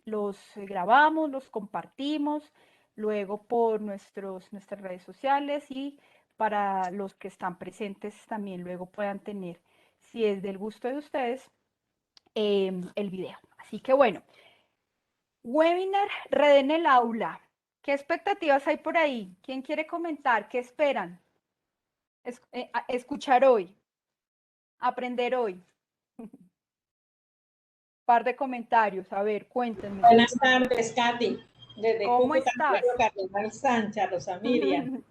los grabamos, los compartimos, luego por nuestras redes sociales y para los que están presentes también luego puedan tener, si es del gusto de ustedes, el video. Así que bueno, webinar Red en el aula. ¿Qué expectativas hay por ahí? ¿Quién quiere comentar? ¿Qué esperan? Escuchar hoy, aprender hoy. Par de comentarios. A ver, cuéntenme. Buenas tardes, Katy. Desde ¿Cómo Cúcuta, estás? Antonio Cardenal Sánchez, Rosa Miriam.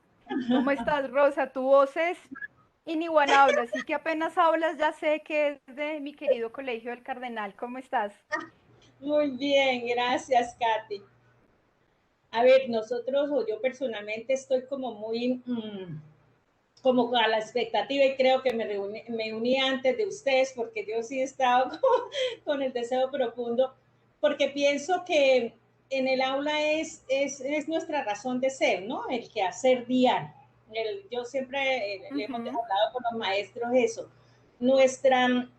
¿Cómo estás, Rosa? Tu voz es inigualable, así que apenas hablas ya sé que es de mi querido Colegio del Cardenal. ¿Cómo estás? Muy bien, gracias, Katy. A ver, nosotros o yo personalmente estoy como muy, como a la expectativa y creo que me uní antes de ustedes porque yo sí he estado con el deseo profundo, porque pienso que en el aula es nuestra razón de ser, ¿no? El quehacer diario. Yo siempre le hemos Ujú. hablado con los maestros eso, nuestra,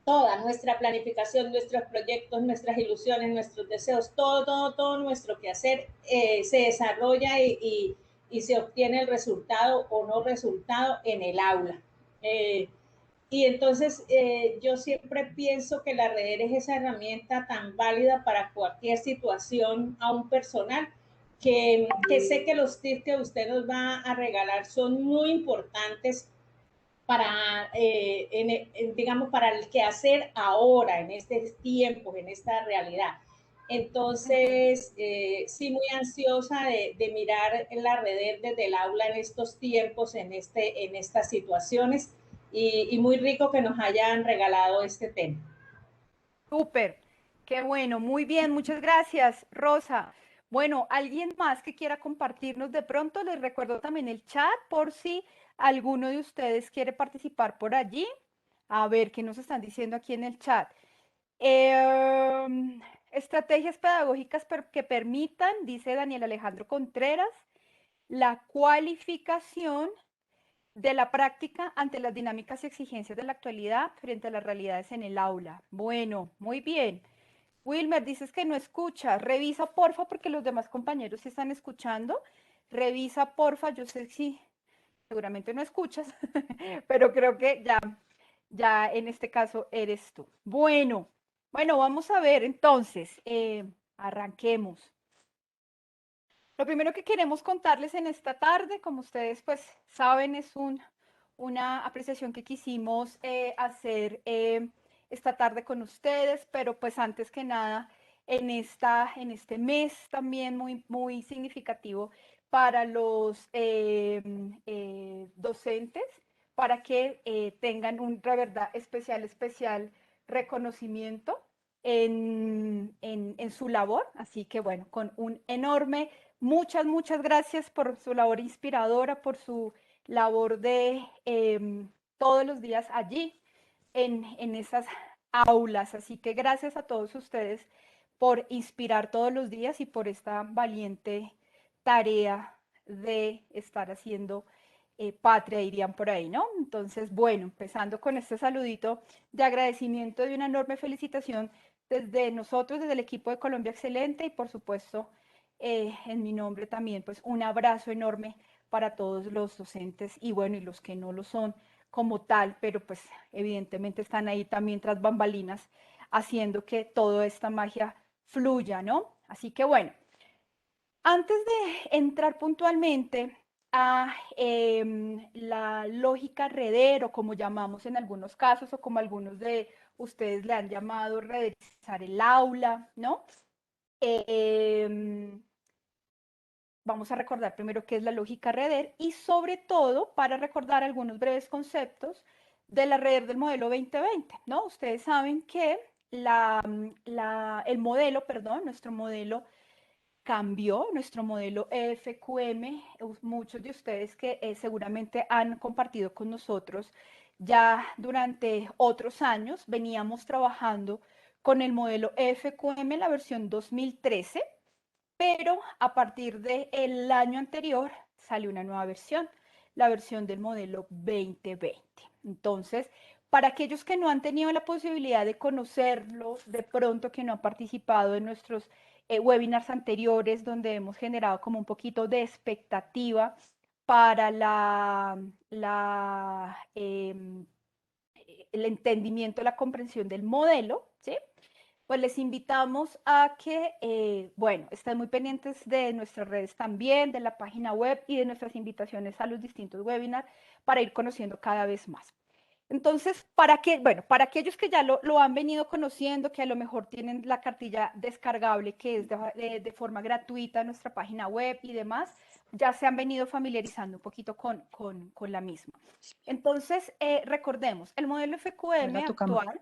toda nuestra planificación, nuestros proyectos, nuestras ilusiones, nuestros deseos, todo nuestro quehacer se desarrolla y se obtiene el resultado o no resultado en el aula. Y entonces yo siempre pienso que la red es esa herramienta tan válida para cualquier situación aún personal, que sé que los tips que usted nos va a regalar son muy importantes para, digamos, para el que hacer ahora, en estos tiempos, en esta realidad. Ujú. Entonces, sí, muy ansiosa de mirar la red desde el aula en estos tiempos, en estas situaciones, y muy rico que nos hayan regalado este tema. Súper, qué bueno, muy bien, muchas gracias, Rosa. Bueno, ¿alguien más que quiera compartirnos de pronto? Les recuerdo también el chat por si alguno de ustedes quiere participar por allí. A ver, ¿qué nos están diciendo aquí en el chat? Estrategias pedagógicas que permitan, dice Daniel Alejandro Contreras, la cualificación de la práctica ante las dinámicas y exigencias de la actualidad frente a las realidades en el aula. Bueno, muy bien. Wilmer, dices que no escuchas. Revisa, porfa, porque los demás compañeros sí están escuchando. Revisa, porfa. Yo sé si seguramente no escuchas, pero creo que ya en este caso eres tú. Bueno, vamos a ver entonces. Arranquemos. Lo primero que queremos contarles en esta tarde, como ustedes pues saben, es una apreciación que quisimos hacer esta tarde con ustedes, pero pues antes que nada, en este mes también muy significativo para los docentes, para que tengan un, de verdad, especial reconocimiento en su labor. Así que bueno, con un enorme muchas gracias por su labor inspiradora, por su labor de todos los días allí en esas aulas. Así que gracias a todos ustedes por inspirar todos los días y por esta valiente tarea de estar haciendo patria, dirían por ahí, ¿no? Entonces, bueno, empezando con este saludito de agradecimiento, de una enorme felicitación desde nosotros, desde el equipo de Colombia Excelente y por supuesto en mi nombre también, pues un abrazo enorme para todos los docentes y bueno, y los que no lo son como tal, pero pues evidentemente están ahí también tras bambalinas haciendo que toda esta magia fluya, ¿no? Así que bueno, antes de entrar puntualmente a la lógica redero, o como llamamos en algunos casos, o como algunos de ustedes le han llamado rederizar el aula, ¿no? Eh, Vamos a recordar primero qué es la lógica REDER y sobre todo para recordar algunos breves conceptos de la REDER del modelo 2020, ¿no? Ustedes saben que el modelo, perdón, nuestro modelo cambió, nuestro modelo EFQM, muchos de ustedes que seguramente han compartido con nosotros ya durante otros años, veníamos trabajando con el modelo EFQM, la versión 2013, pero a partir del año anterior salió una nueva versión, la versión del modelo 2020. Entonces, Para aquellos que no han tenido la posibilidad de conocerlo, de pronto que no han participado en nuestros webinars anteriores, donde hemos generado como un poquito de expectativa para el entendimiento, la comprensión del modelo, ¿sí? Pues les invitamos a que, bueno, estén muy pendientes de nuestras redes también, de la página web y de nuestras invitaciones a los distintos webinars para ir conociendo cada vez más. Entonces, bueno, para aquellos que ya lo han venido conociendo, que a lo mejor tienen la cartilla descargable que es de forma gratuita en nuestra página web y demás, ya se han venido familiarizando un poquito con la misma. Entonces, recordemos, el modelo FQM actual,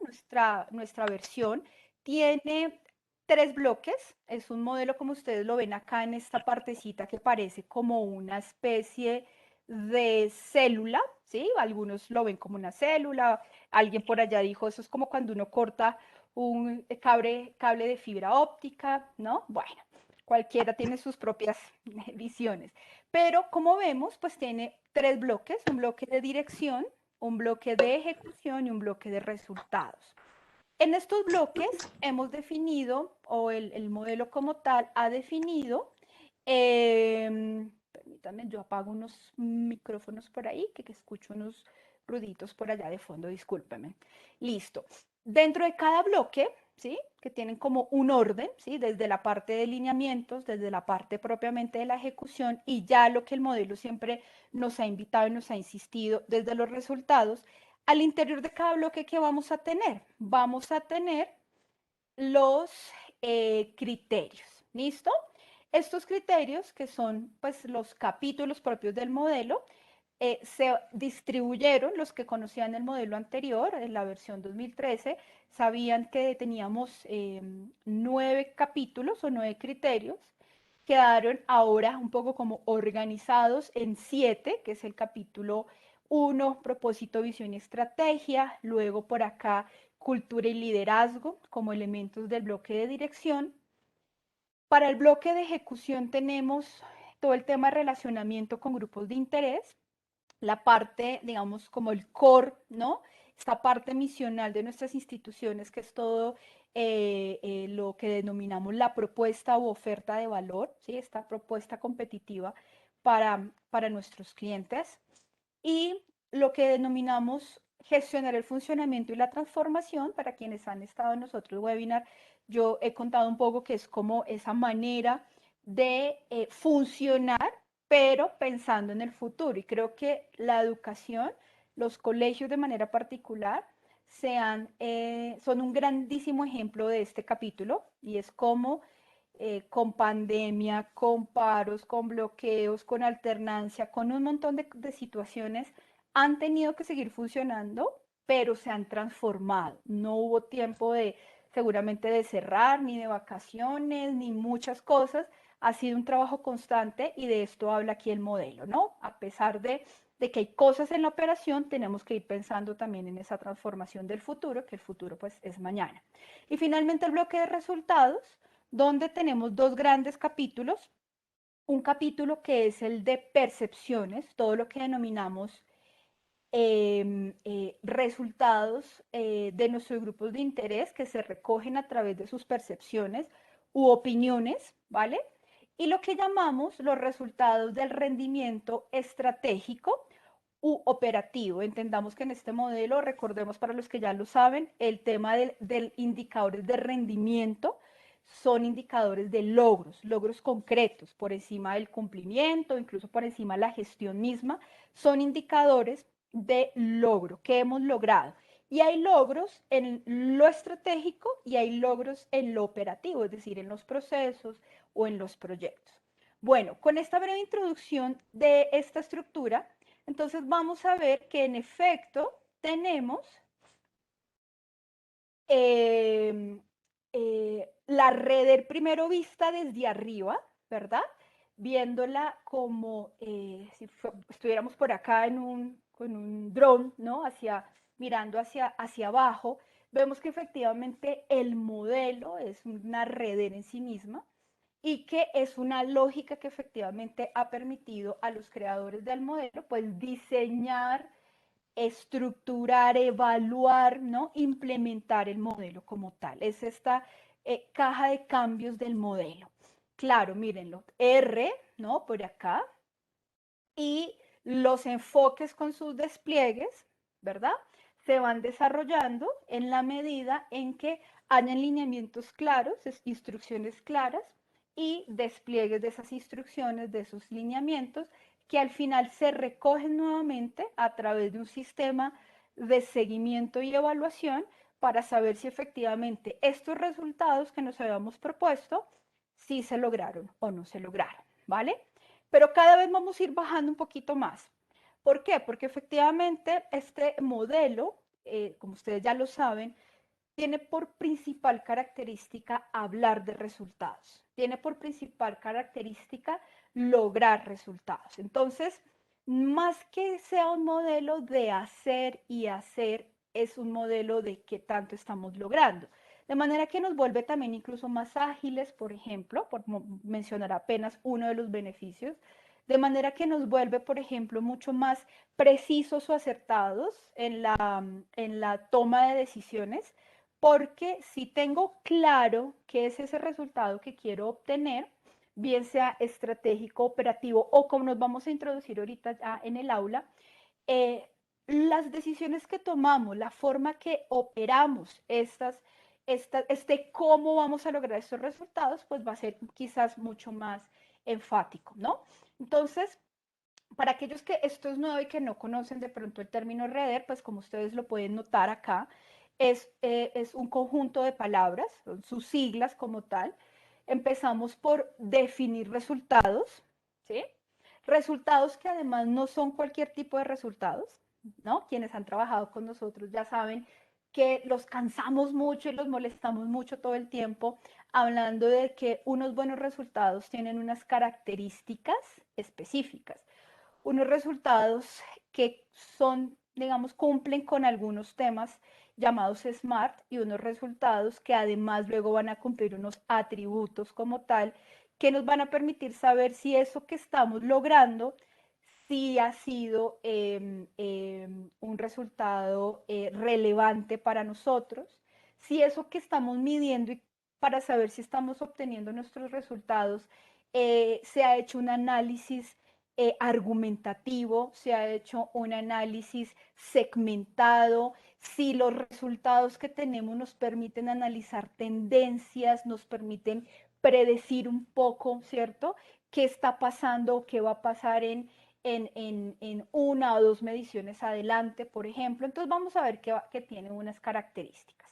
nuestra versión, tiene 3 bloques. Es un modelo como ustedes lo ven acá en esta partecita que parece como una especie de célula, ¿sí? Algunos lo ven como una célula, alguien por allá dijo, eso es como cuando uno corta un cable de fibra óptica, ¿no? Bueno, cualquiera tiene sus propias visiones. Pero como vemos, pues tiene 3 bloques, un bloque de dirección, un bloque de ejecución y un bloque de resultados. En estos bloques hemos definido, o el modelo como tal ha definido, permítanme, yo apago unos micrófonos por ahí, que escucho unos ruiditos por allá de fondo, discúlpenme. Listo. Dentro de cada bloque, ¿sí? Que tienen como un orden, ¿sí? Desde la parte de lineamientos, desde la parte propiamente de la ejecución y ya lo que el modelo siempre nos ha invitado y nos ha insistido desde los resultados. Al interior de cada bloque, ¿qué vamos a tener? Vamos a tener los criterios, ¿listo? Estos criterios, que son pues los capítulos propios del modelo, se distribuyeron, los que conocían el modelo anterior, en la versión 2013, sabían que teníamos 9 capítulos o 9 criterios, quedaron ahora un poco como organizados en 7, que es el capítulo 1, propósito, visión y estrategia, luego por acá cultura y liderazgo como elementos del bloque de dirección. Para el bloque de ejecución tenemos todo el tema de relacionamiento con grupos de interés, la parte, digamos, como el core, ¿no? Esta parte misional de nuestras instituciones, que es todo lo que denominamos la propuesta u oferta de valor, ¿sí? Esta propuesta competitiva para nuestros clientes. Y lo que denominamos gestionar el funcionamiento y la transformación, para quienes han estado en nosotros webinar, yo he contado un poco que es como esa manera de funcionar, pero pensando en el futuro. Y creo que la educación, los colegios de manera particular, son un grandísimo ejemplo de este capítulo, y es como con pandemia, con paros, con bloqueos, con alternancia, con un montón de situaciones, han tenido que seguir funcionando, pero se han transformado. No hubo tiempo seguramente de cerrar, ni de vacaciones, ni muchas cosas. Ha sido un trabajo constante y de esto habla aquí el modelo, ¿no? A pesar de que hay cosas en la operación, tenemos que ir pensando también en esa transformación del futuro, que el futuro pues es mañana. Y finalmente el bloque de resultados, donde tenemos 2 grandes capítulos. Un capítulo que es el de percepciones, todo lo que denominamos resultados de nuestros grupos de interés que se recogen a través de sus percepciones u opiniones, ¿vale? Y lo que llamamos los resultados del rendimiento estratégico u operativo. Entendamos que en este modelo, recordemos para los que ya lo saben, el tema del indicadores de rendimiento son indicadores de logros concretos, por encima del cumplimiento, incluso por encima de la gestión misma, son indicadores de logro, que hemos logrado. Y hay logros en lo estratégico y hay logros en lo operativo, es decir, en los procesos o en los proyectos. Bueno, con esta breve introducción de esta estructura, entonces vamos a ver que en efecto tenemos la red primero vista desde arriba, ¿verdad? Viéndola como si estuviéramos por acá con un dron, ¿no? Mirando hacia abajo, vemos que efectivamente el modelo es una red en sí misma y que es una lógica que efectivamente ha permitido a los creadores del modelo pues diseñar estructurar, evaluar, ¿no? Implementar el modelo como tal. Es esta caja de cambios del modelo. Claro, mírenlo, R, ¿no? Por acá, y los enfoques con sus despliegues, ¿verdad? Se van desarrollando en la medida en que hayan lineamientos claros, instrucciones claras y despliegues de esas instrucciones, de esos lineamientos, que al final se recogen nuevamente a través de un sistema de seguimiento y evaluación para saber si efectivamente estos resultados que nos habíamos propuesto, si se lograron o no se lograron, ¿vale? Pero cada vez vamos a ir bajando un poquito más. ¿Por qué? Porque efectivamente este modelo, como ustedes ya lo saben, tiene por principal característica hablar de resultados. Tiene por principal característica lograr resultados. Entonces, más que sea un modelo de hacer y hacer, es un modelo de qué tanto estamos logrando. De manera que nos vuelve también incluso más ágiles, por ejemplo, por mencionar apenas uno de los beneficios, de manera que nos vuelve, por ejemplo, mucho más precisos o acertados en la toma de decisiones, porque si tengo claro qué es ese resultado que quiero obtener, bien sea estratégico, operativo o como nos vamos a introducir ahorita ya en el aula, eh, las decisiones que tomamos, la forma que operamos cómo vamos a lograr estos resultados, pues va a ser quizás mucho más enfático, ¿no? Entonces, para aquellos que esto es nuevo y que no conocen de pronto el término REDER, pues como ustedes lo pueden notar acá, es un conjunto de palabras, son sus siglas como tal. Empezamos por definir resultados, ¿sí? Resultados que además no son cualquier tipo de resultados, ¿no? Quienes han trabajado con nosotros ya saben que los cansamos mucho y los molestamos mucho todo el tiempo, hablando de que unos buenos resultados tienen unas características específicas, unos resultados que son, digamos, cumplen con algunos temas llamados SMART y unos resultados que además luego van a cumplir unos atributos como tal que nos van a permitir saber si eso que estamos logrando si ha sido un resultado relevante para nosotros, si eso que estamos midiendo y para saber si estamos obteniendo nuestros resultados, se ha hecho un análisis argumentativo, se ha hecho un análisis segmentado, si los resultados que tenemos nos permiten analizar tendencias, nos permiten predecir un poco, ¿cierto? ¿Qué está pasando o qué va a pasar en una o dos mediciones adelante, por ejemplo? Entonces vamos a ver que tiene unas características.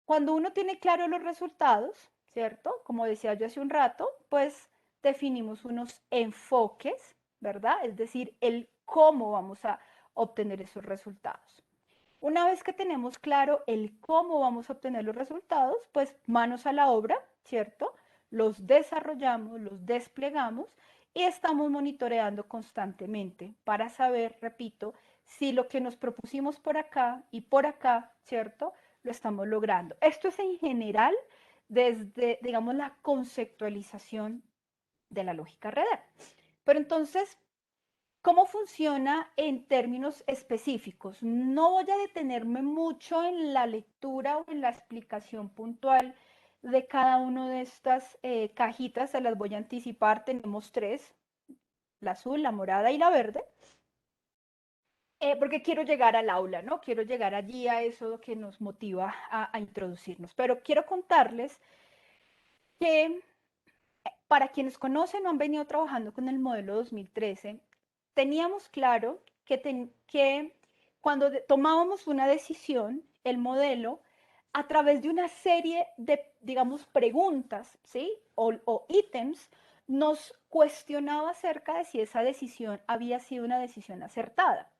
Cuando uno tiene claro los resultados, ¿cierto? Como decía yo hace un rato, pues definimos unos enfoques, ¿verdad? Es decir, el cómo vamos a obtener esos resultados. Una vez que tenemos claro el cómo vamos a obtener los resultados, pues manos a la obra, ¿cierto? Los desarrollamos, los desplegamos y estamos monitoreando constantemente para saber, repito, si lo que nos propusimos por acá y por acá, ¿cierto? Lo estamos logrando. Esto es en general desde, digamos, la conceptualización de la lógica REDER. Pero entonces, ¿cómo funciona en términos específicos? No voy a detenerme mucho en la lectura o en la explicación puntual de cada una de estas cajitas, se las voy a anticipar. Tenemos tres, la azul, la morada y la verde, porque quiero llegar al aula, ¿no? Quiero llegar allí a eso que nos motiva a introducirnos. Pero quiero contarles que para quienes conocen o han venido trabajando con el modelo 2013, teníamos claro que cuando tomábamos una decisión, el modelo, a través de una serie de, digamos, preguntas, ¿sí? O ítems, nos cuestionaba acerca de si esa decisión había sido una decisión acertada.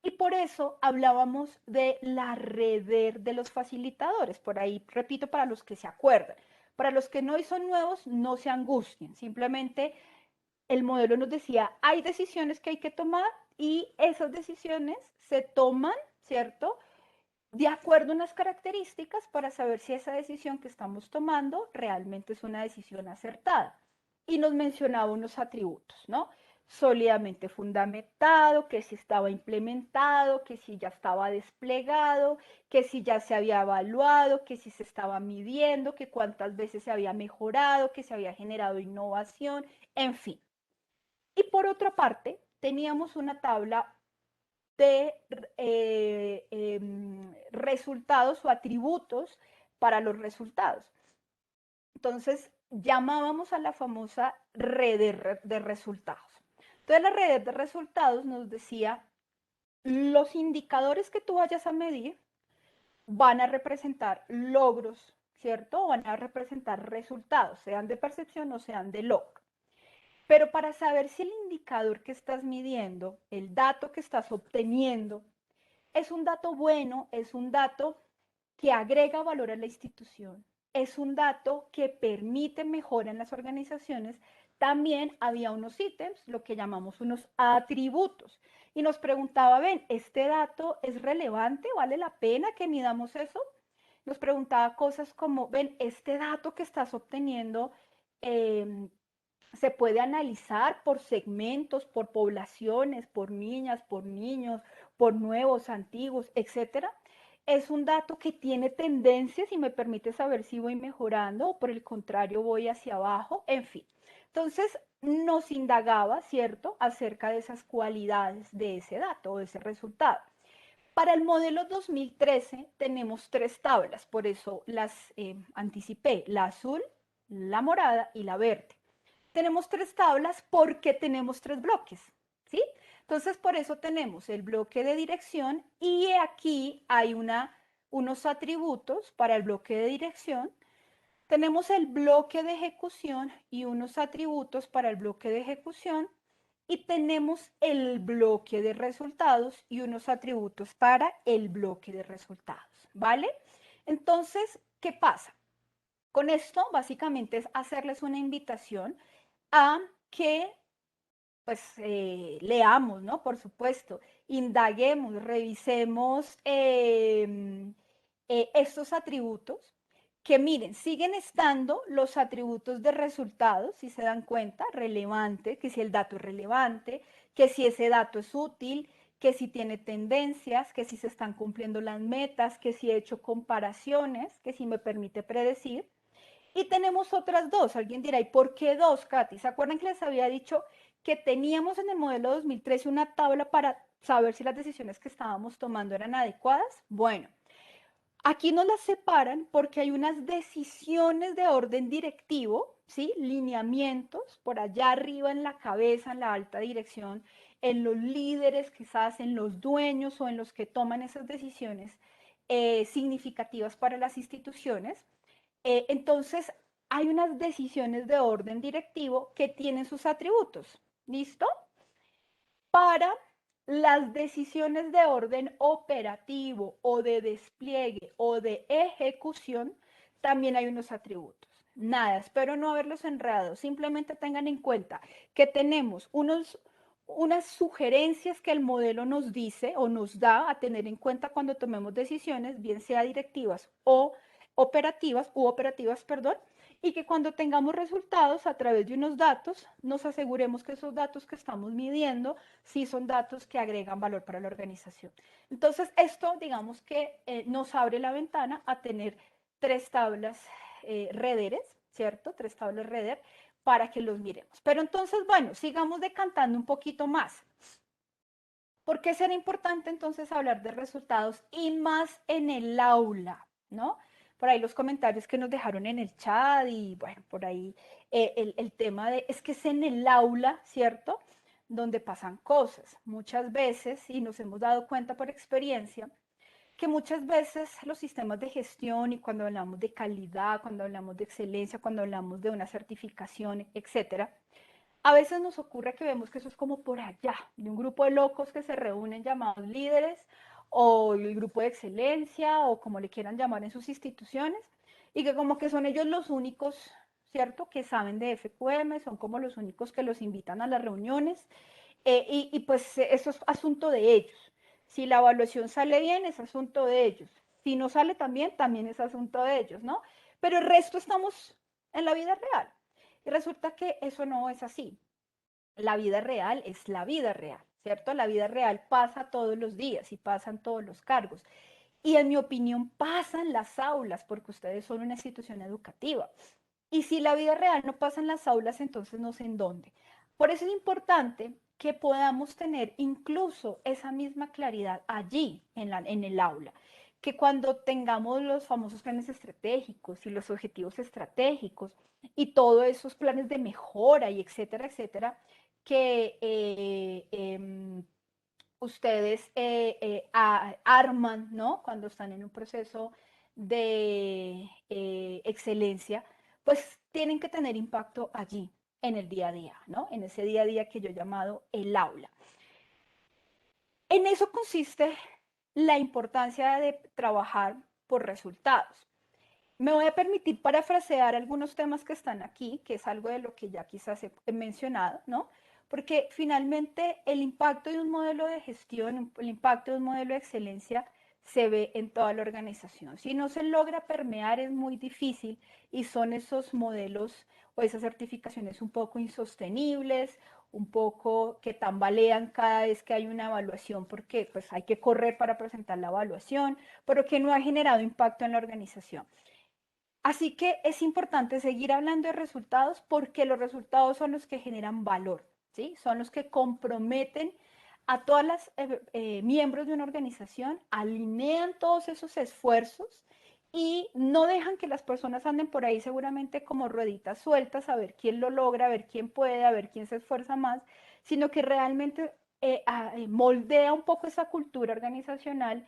Y por eso hablábamos de la red de los facilitadores. Por ahí, repito, para los que se acuerdan. Para los que no son nuevos, no se angustien. Simplemente el modelo nos decía, hay decisiones que hay que tomar y esas decisiones se toman, ¿cierto? De acuerdo a unas características para saber si esa decisión que estamos tomando realmente es una decisión acertada. Y nos mencionaba unos atributos, ¿no? sólidamente fundamentado, que si estaba implementado, que si ya estaba desplegado, que si ya se había evaluado, que si se estaba midiendo, que cuántas veces se había mejorado, que se había generado innovación, en fin. Y por otra parte, teníamos una tabla de resultados o atributos para los resultados. Entonces, llamábamos a la famosa red de resultados. Entonces, la red de resultados nos decía, los indicadores que tú vayas a medir van a representar logros, ¿cierto? O van a representar resultados, sean de percepción o sean de log. Pero para saber si el indicador que estás midiendo, el dato que estás obteniendo, es un dato bueno, es un dato que agrega valor a la institución, es un dato que permite mejora en las organizaciones, también había unos ítems, lo que llamamos unos atributos. Y nos preguntaba, ven, ¿este dato es relevante? ¿Vale la pena que midamos eso? Nos preguntaba cosas como, ven, este dato que estás obteniendo eh, se puede analizar por segmentos, por poblaciones, por niñas, por niños, por nuevos, antiguos, etcétera. Es un dato que tiene tendencias y me permite saber si voy mejorando o por el contrario voy hacia abajo, en fin. Entonces nos indagaba, ¿cierto?, acerca de esas cualidades de ese dato o de ese resultado. Para el modelo 2013 tenemos tres tablas, por eso las anticipé, la azul, la morada y la verde. Tenemos tres tablas porque tenemos tres bloques, ¿sí? Entonces, por eso tenemos el bloque de dirección y aquí hay unos atributos para el bloque de dirección. Tenemos el bloque de ejecución y unos atributos para el bloque de ejecución. Y tenemos el bloque de resultados y unos atributos para el bloque de resultados, ¿vale? Entonces, ¿qué pasa? Con esto, básicamente, es hacerles una invitación a que pues leamos, ¿no? Por supuesto, indaguemos, revisemos estos atributos, que miren, siguen estando los atributos de resultados, si se dan cuenta, relevante, que si el dato es relevante, que si ese dato es útil, que si tiene tendencias, que si se están cumpliendo las metas, que si he hecho comparaciones, que si me permite predecir. Y tenemos otras dos. Alguien dirá, ¿y por qué dos, Katy? ¿Se acuerdan que les había dicho que teníamos en el modelo 2013 una tabla para saber si las decisiones que estábamos tomando eran adecuadas? Bueno, aquí nos las separan porque hay unas decisiones de orden directivo, ¿sí? Lineamientos por allá arriba en la cabeza, en la alta dirección, en los líderes, quizás en los dueños o en los que toman esas decisiones significativas para las instituciones. Entonces, hay unas decisiones de orden directivo que tienen sus atributos. ¿Listo? Para las decisiones de orden operativo o de despliegue o de ejecución, también hay unos atributos. Nada, espero no haberlos enredado. Simplemente tengan en cuenta que tenemos unas sugerencias que el modelo nos dice o nos da a tener en cuenta cuando tomemos decisiones, bien sea directivas o operativas, perdón, y que cuando tengamos resultados a través de unos datos, nos aseguremos que esos datos que estamos midiendo sí son datos que agregan valor para la organización. Entonces, esto, digamos que nos abre la ventana a tener tres tablas rederes, ¿cierto? Tres tablas reder para que los miremos. Pero entonces, bueno, sigamos decantando un poquito más. ¿Por qué será importante entonces hablar de resultados y más en el aula, ¿no? Por ahí los comentarios que nos dejaron en el chat y bueno, por ahí el tema de, es que es en el aula, ¿cierto? Donde pasan cosas. Muchas veces, y nos hemos dado cuenta por experiencia, que muchas veces los sistemas de gestión y cuando hablamos de calidad, cuando hablamos de excelencia, cuando hablamos de una certificación, etcétera, a veces nos ocurre que vemos que eso es como por allá, de un grupo de locos que se reúnen llamados líderes o el grupo de excelencia o como le quieran llamar en sus instituciones y que como que son ellos los únicos, ¿cierto?, que saben de FQM, son como los únicos que los invitan a las reuniones y pues eso es asunto de ellos. Si la evaluación sale bien, es asunto de ellos. Si no sale también, también es asunto de ellos, ¿no? Pero el resto estamos en la vida real. Y resulta que eso no es así. la vida real es la vida real, ¿cierto? La vida real pasa todos los días y pasan todos los cargos. Y en mi opinión pasan las aulas porque ustedes son una institución educativa. Y si la vida real no pasa en las aulas, entonces no sé en dónde. Por eso es importante que podamos tener incluso esa misma claridad allí en el aula, que cuando tengamos los famosos planes estratégicos y los objetivos estratégicos y todos esos planes de mejora y etcétera, etcétera, que ustedes arman, ¿no? Cuando están en un proceso de excelencia, pues tienen que tener impacto allí, en el día a día, ¿no? En ese día a día que yo he llamado el aula. En eso consiste la importancia de trabajar por resultados. Me voy a permitir parafrasear algunos temas que están aquí, que es algo de lo que ya quizás he mencionado, ¿no? Porque finalmente el impacto de un modelo de gestión, el impacto de un modelo de excelencia se ve en toda la organización. Si no se logra permear es muy difícil y son esos modelos o esas certificaciones un poco insostenibles, un poco que tambalean cada vez que hay una evaluación porque pues hay que correr para presentar la evaluación, pero que no ha generado impacto en la organización. Así que es importante seguir hablando de resultados porque los resultados son los que generan valor, ¿sí? Son los que comprometen a todas las miembros de una organización, alinean todos esos esfuerzos y no dejan que las personas anden por ahí seguramente como rueditas sueltas a ver quién lo logra, a ver quién puede, a ver quién se esfuerza más, sino que realmente moldea un poco esa cultura organizacional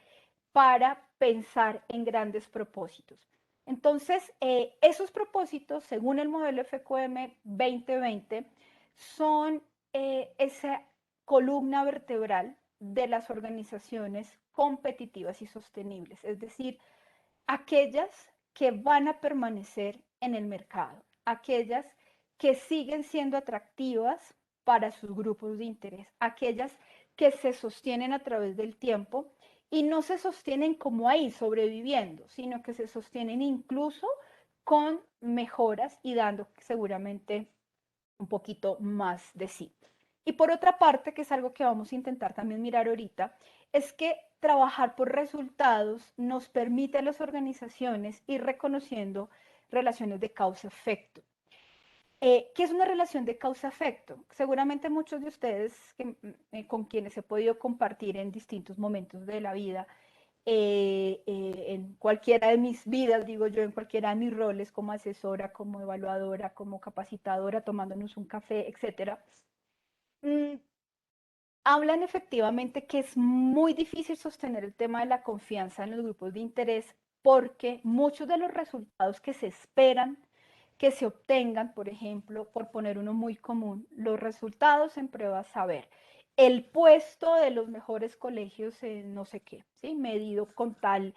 para pensar en grandes propósitos. Entonces, esos propósitos, según el modelo FQM 2020, son esa columna vertebral de las organizaciones competitivas y sostenibles, es decir, aquellas que van a permanecer en el mercado, aquellas que siguen siendo atractivas para sus grupos de interés, aquellas que se sostienen a través del tiempo y no se sostienen como ahí sobreviviendo, sino que se sostienen incluso con mejoras y dando seguramente un poquito más de sí. Y por otra parte, que es algo que vamos a intentar también mirar ahorita, es que trabajar por resultados nos permite a las organizaciones ir reconociendo relaciones de causa-efecto. ¿Qué es una relación de causa-efecto? Seguramente muchos de ustedes con quienes he podido compartir en distintos momentos de la vida, en cualquiera de mis vidas, digo yo, en cualquiera de mis roles como asesora, como evaluadora, como capacitadora, tomándonos un café, etcétera, mm, hablan efectivamente que es muy difícil sostener el tema de la confianza en los grupos de interés porque muchos de los resultados que se esperan que se obtengan, por ejemplo, por poner uno muy común, los resultados en pruebas saber, el puesto de los mejores colegios en no sé qué, ¿sí? Medido con tal,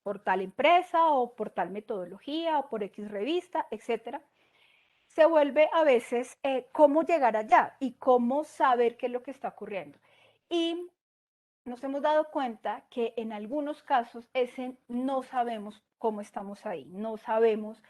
por tal empresa o por tal metodología o por X revista, etcétera, se vuelve a veces cómo llegar allá y cómo saber qué es lo que está ocurriendo. Y nos hemos dado cuenta que en algunos casos ese no sabemos cómo estamos ahí, no sabemos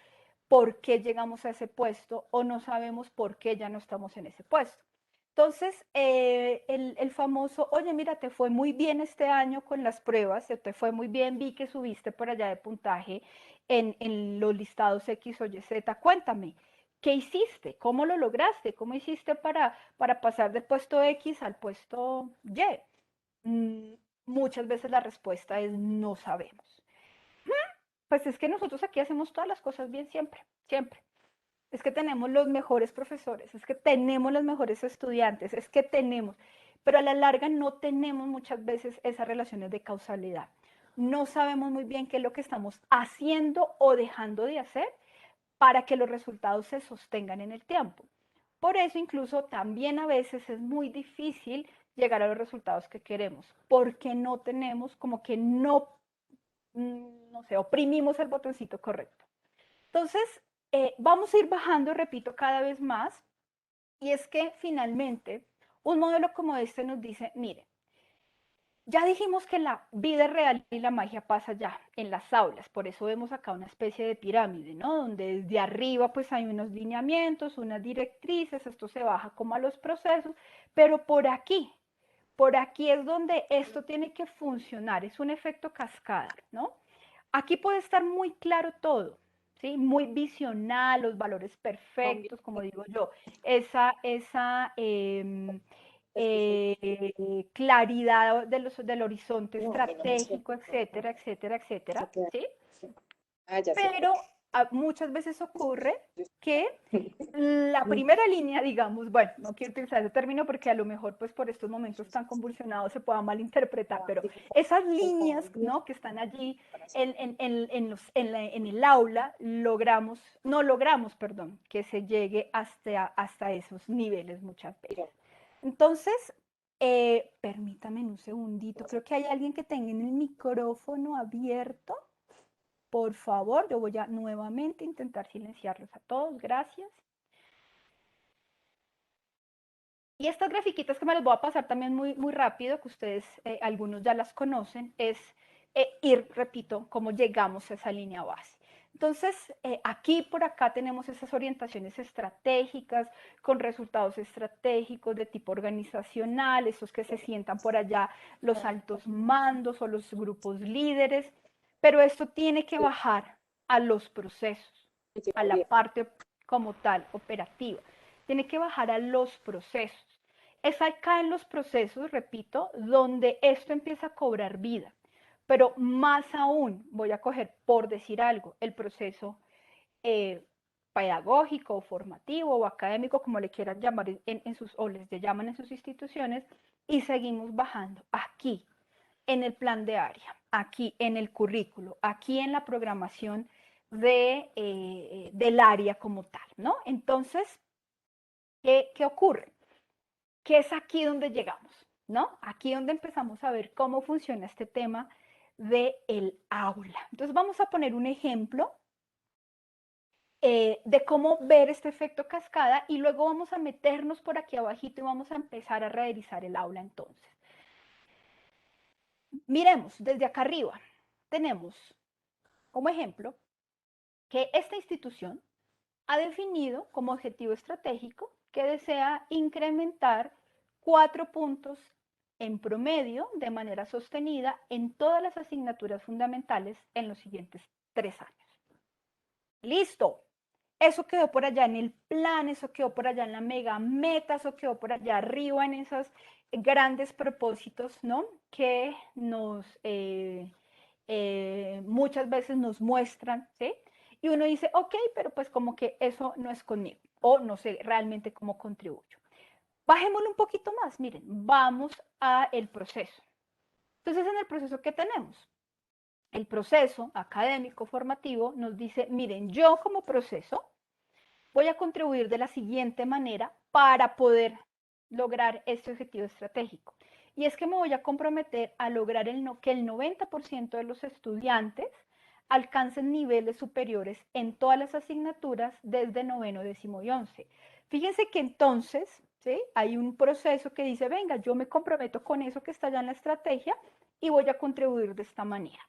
por qué llegamos a ese puesto o no sabemos por qué ya no estamos en ese puesto. Entonces, el famoso, oye, mira, te fue muy bien este año con las pruebas, te fue muy bien, vi que subiste por allá de puntaje en los listados X o Y, Z, cuéntame, ¿qué hiciste? ¿Cómo lo lograste? ¿Cómo hiciste para pasar del puesto X al puesto Y? Mm, muchas veces la respuesta es no sabemos. Pues es que nosotros aquí hacemos todas las cosas bien siempre, siempre. Es que tenemos los mejores profesores, es que tenemos los mejores estudiantes, es que tenemos, pero a la larga no tenemos muchas veces esas relaciones de causalidad. No sabemos muy bien qué es lo que estamos haciendo o dejando de hacer para que los resultados se sostengan en el tiempo. Por eso incluso también a veces es muy difícil llegar a los resultados que queremos, porque no tenemos como que no, no sé, oprimimos el botoncito correcto. Entonces, vamos a ir bajando, repito, cada vez más, y es que finalmente un modelo como este nos dice, mire, Ya dijimos que la vida real y la magia pasa ya en las aulas, por eso vemos acá una especie de pirámide, ¿no? Donde desde arriba pues hay unos lineamientos, unas directrices, esto se baja como a los procesos, pero por aquí es donde esto tiene que funcionar, es un efecto cascada, ¿no? Aquí puede estar muy claro todo, ¿sí? Muy visional, los valores perfectos, como digo yo, esa claridad del horizonte estratégico, etcétera, etcétera, etcétera, ¿sí? Pero muchas veces ocurre que la primera línea, digamos, bueno, no quiero utilizar ese término porque a lo mejor pues por estos momentos tan convulsionados se pueda malinterpretar, pero esas líneas, ¿no? Que están allí en el aula, no logramos, perdón, que se llegue hasta esos niveles muchas veces. Entonces, permítame un segundito, creo que hay alguien que tenga el micrófono abierto. Por favor, yo voy a nuevamente intentar silenciarlos a todos, gracias. Y estas grafiquitas que me las voy a pasar también muy rápido, que ustedes, algunos ya las conocen, es ir, repito, cómo llegamos a esa línea base. Entonces, aquí por acá tenemos esas orientaciones estratégicas con resultados estratégicos de tipo organizacional, esos que se sientan por allá los altos mandos o los grupos líderes, pero esto tiene que bajar a los procesos, a la parte como tal, operativa. Tiene que bajar a los procesos. Es acá en los procesos, repito, donde esto empieza a cobrar vida. Pero más aún, voy a coger, por decir algo, el proceso pedagógico o formativo o académico, como le quieran llamar o les llaman en sus instituciones, y seguimos bajando aquí, en el plan de área, aquí en el currículo, aquí en la programación del área como tal, ¿no? Entonces, ¿qué ocurre? Que es aquí donde llegamos, ¿no? Aquí donde empezamos a ver cómo funciona este tema del aula. Entonces vamos a poner un ejemplo de cómo ver este efecto cascada y luego vamos a meternos por aquí abajito y vamos a empezar a revisar el aula entonces. Miremos, desde acá arriba tenemos como ejemplo que esta institución ha definido como objetivo estratégico que desea incrementar 4 puntos en promedio de manera sostenida en todas las asignaturas fundamentales en los siguientes 3 años. Listo. Eso quedó por allá en el plan, eso quedó por allá en la mega meta, eso quedó por allá arriba en esos grandes propósitos, ¿no? Que muchas veces nos muestran, ¿sí? Y uno dice, ok, pero pues como que eso no es conmigo, o no sé realmente cómo contribuyo. Bajémoslo un poquito más, miren, vamos a el proceso. Entonces, en el proceso, ¿qué tenemos? El proceso académico formativo nos dice, miren, yo como proceso voy a contribuir de la siguiente manera para poder lograr este objetivo estratégico. Y es que me voy a comprometer a lograr que el 90% de los estudiantes alcancen niveles superiores en todas las asignaturas desde noveno, décimo y 11. Fíjense que entonces, ¿sí? Hay un proceso que dice, venga, yo me comprometo con eso que está ya en la estrategia y voy a contribuir de esta manera.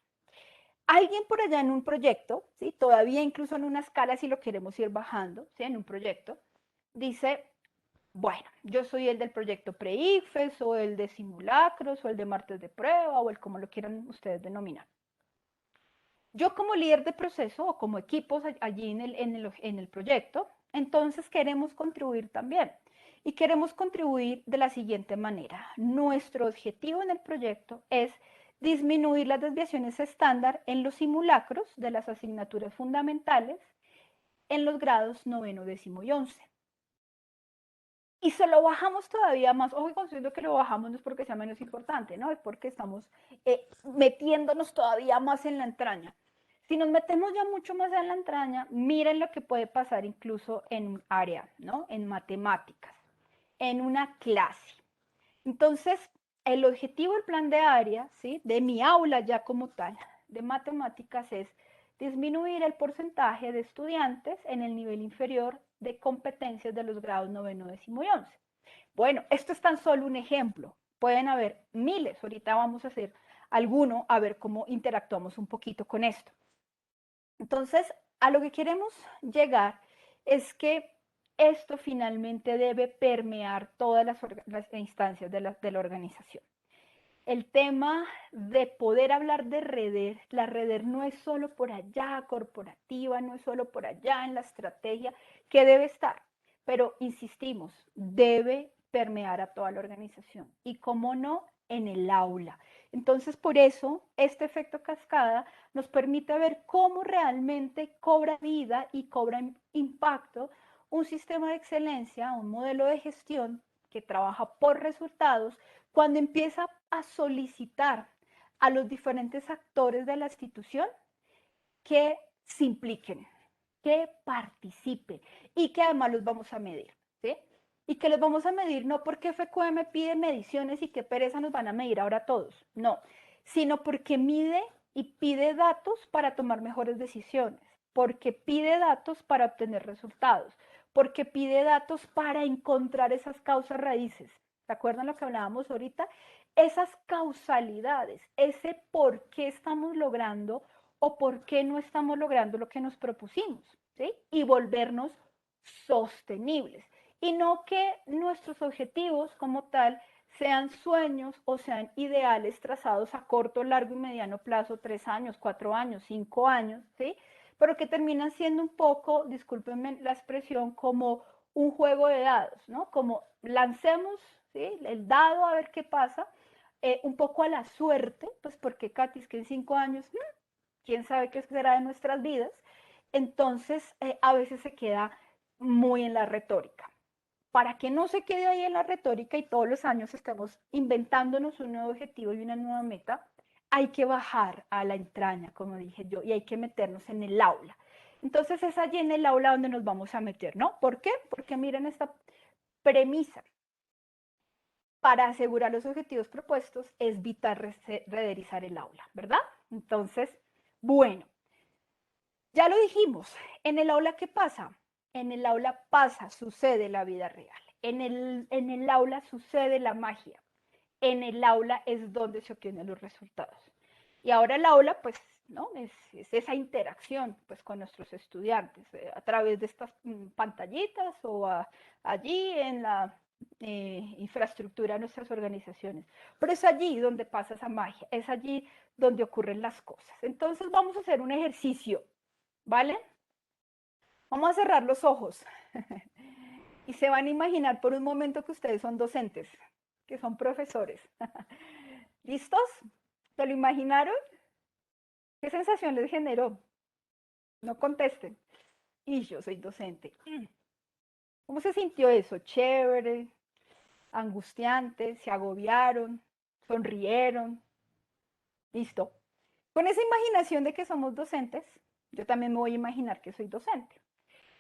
Alguien por allá en un proyecto, ¿sí? Todavía incluso en una escala si lo queremos ir bajando, ¿sí? En un proyecto, dice, bueno, yo soy el del proyecto pre-ICFES o el de simulacros o el de martes de prueba o el como lo quieran ustedes denominar. Yo como líder de proceso o como equipos allí en el proyecto, entonces queremos contribuir también. Y queremos contribuir de la siguiente manera. Nuestro objetivo en el proyecto es disminuir las desviaciones estándar en los simulacros de las asignaturas fundamentales en los grados noveno, décimo y 11. Y se lo bajamos todavía más. Ojo, considero que lo bajamos no es porque sea menos importante, ¿no? Es porque estamos metiéndonos todavía más en la entraña. Si nos metemos ya mucho más en la entraña, miren lo que puede pasar incluso en un área, ¿no? En matemáticas, en una clase. Entonces, el objetivo del plan de área, ¿sí? De mi aula ya como tal, de matemáticas, es disminuir el porcentaje de estudiantes en el nivel inferior de competencias de los grados noveno, décimo y 11. Bueno, esto es tan solo un ejemplo. Pueden haber miles. Ahorita vamos a hacer alguno, a ver cómo interactuamos un poquito con esto. Entonces, a lo que queremos llegar es que esto finalmente debe permear todas las instancias de la organización. El tema de poder hablar de redes, la redes no es solo por allá corporativa, no es solo por allá en la estrategia, que debe estar, pero insistimos, debe permear a toda la organización y cómo no, en el aula. Entonces, por eso, este efecto cascada nos permite ver cómo realmente cobra vida y cobra impacto un sistema de excelencia, un modelo de gestión que trabaja por resultados, cuando empieza a solicitar a los diferentes actores de la institución que se impliquen, que participen y que además los vamos a medir, ¿sí? Y que los vamos a medir no porque FQM pide mediciones y qué pereza nos van a medir ahora todos, no, sino porque mide y pide datos para tomar mejores decisiones, porque pide datos para obtener resultados, porque pide datos para encontrar esas causas raíces. ¿Se acuerdan lo que hablábamos ahorita? Esas causalidades, ese por qué estamos logrando o por qué no estamos logrando lo que nos propusimos, ¿sí? Y volvernos sostenibles. Y no que nuestros objetivos como tal sean sueños o sean ideales trazados a corto, largo y mediano plazo, 3 años, 4 años, 5 años, ¿sí? Pero que terminan siendo un poco, discúlpenme la expresión, como un juego de dados, ¿no? Como lancemos, ¿sí? El dado a ver qué pasa, un poco a la suerte, pues porque Katy, es que en 5 años, quién sabe qué será de nuestras vidas, entonces a veces se queda muy en la retórica. Para que no se quede ahí en la retórica y todos los años estemos inventándonos un nuevo objetivo y una nueva meta, hay que bajar a la entraña, como dije yo, y hay que meternos en el aula. Entonces es allí en el aula donde nos vamos a meter, ¿no? ¿Por qué? Porque miren esta premisa. Para asegurar los objetivos propuestos es vital rederizar el aula, ¿verdad? Entonces, bueno, ya lo dijimos, en el aula, ¿qué pasa? En el aula pasa, sucede la vida real. En el aula sucede la magia. En el aula es donde se obtienen los resultados. Y ahora el aula, pues, ¿no? Es esa interacción, pues, con nuestros estudiantes a través de estas pantallitas o allí en la infraestructura de nuestras organizaciones. Pero es allí donde pasa esa magia, es allí donde ocurren las cosas. Entonces vamos a hacer un ejercicio, ¿vale? Vamos a cerrar los ojos y se van a imaginar por un momento que ustedes son docentes, que son profesores. ¿Listos? ¿Se lo imaginaron? ¿Qué sensación les generó? No contesten. Y yo soy docente. ¿Cómo se sintió eso? Chévere, angustiante, se agobiaron, sonrieron. Listo. Con esa imaginación de que somos docentes, yo también me voy a imaginar que soy docente.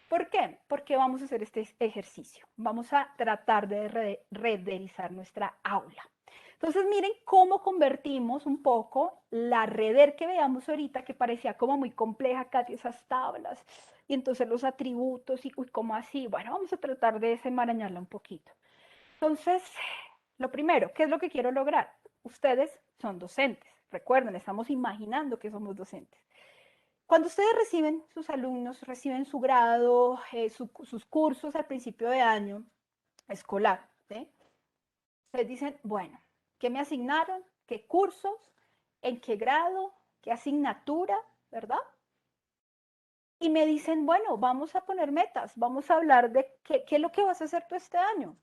¿Por qué? Porque vamos a hacer este ejercicio. Vamos a tratar de renderizar nuestra aula. Entonces, miren cómo convertimos un poco la reder que veamos ahorita, que parecía como muy compleja, Katy, esas tablas, y entonces los atributos, y uy, ¿cómo así? Bueno, vamos a tratar de desenmarañarla un poquito. Entonces, lo primero, ¿qué es lo que quiero lograr? Ustedes son docentes. Recuerden, estamos imaginando que somos docentes. Cuando ustedes reciben, sus alumnos reciben su grado, sus cursos al principio de año escolar, ¿sí? Ustedes dicen, bueno, ¿qué me asignaron? ¿Qué cursos? ¿En qué grado? ¿Qué asignatura? ¿Verdad? Y me dicen, bueno, vamos a poner metas, vamos a hablar de qué es lo que vas a hacer tú este año.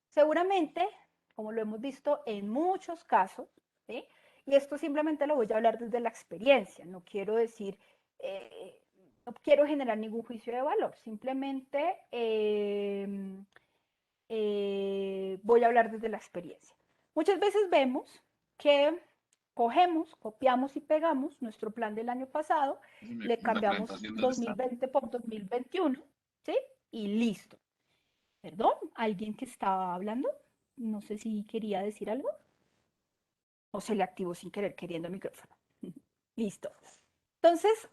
Seguramente, como lo hemos visto en muchos casos, ¿sí? Y esto simplemente lo voy a hablar desde la experiencia, no quiero decir, no quiero generar ningún juicio de valor, simplemente voy a hablar desde la experiencia. Muchas veces vemos que cogemos, copiamos y pegamos nuestro plan del año pasado, le cambiamos 2020 por 2021, ¿sí? Y listo. Perdón, ¿alguien que estaba hablando? No sé si quería decir algo. O se le activó sin querer, queriendo el micrófono. Listo. Entonces,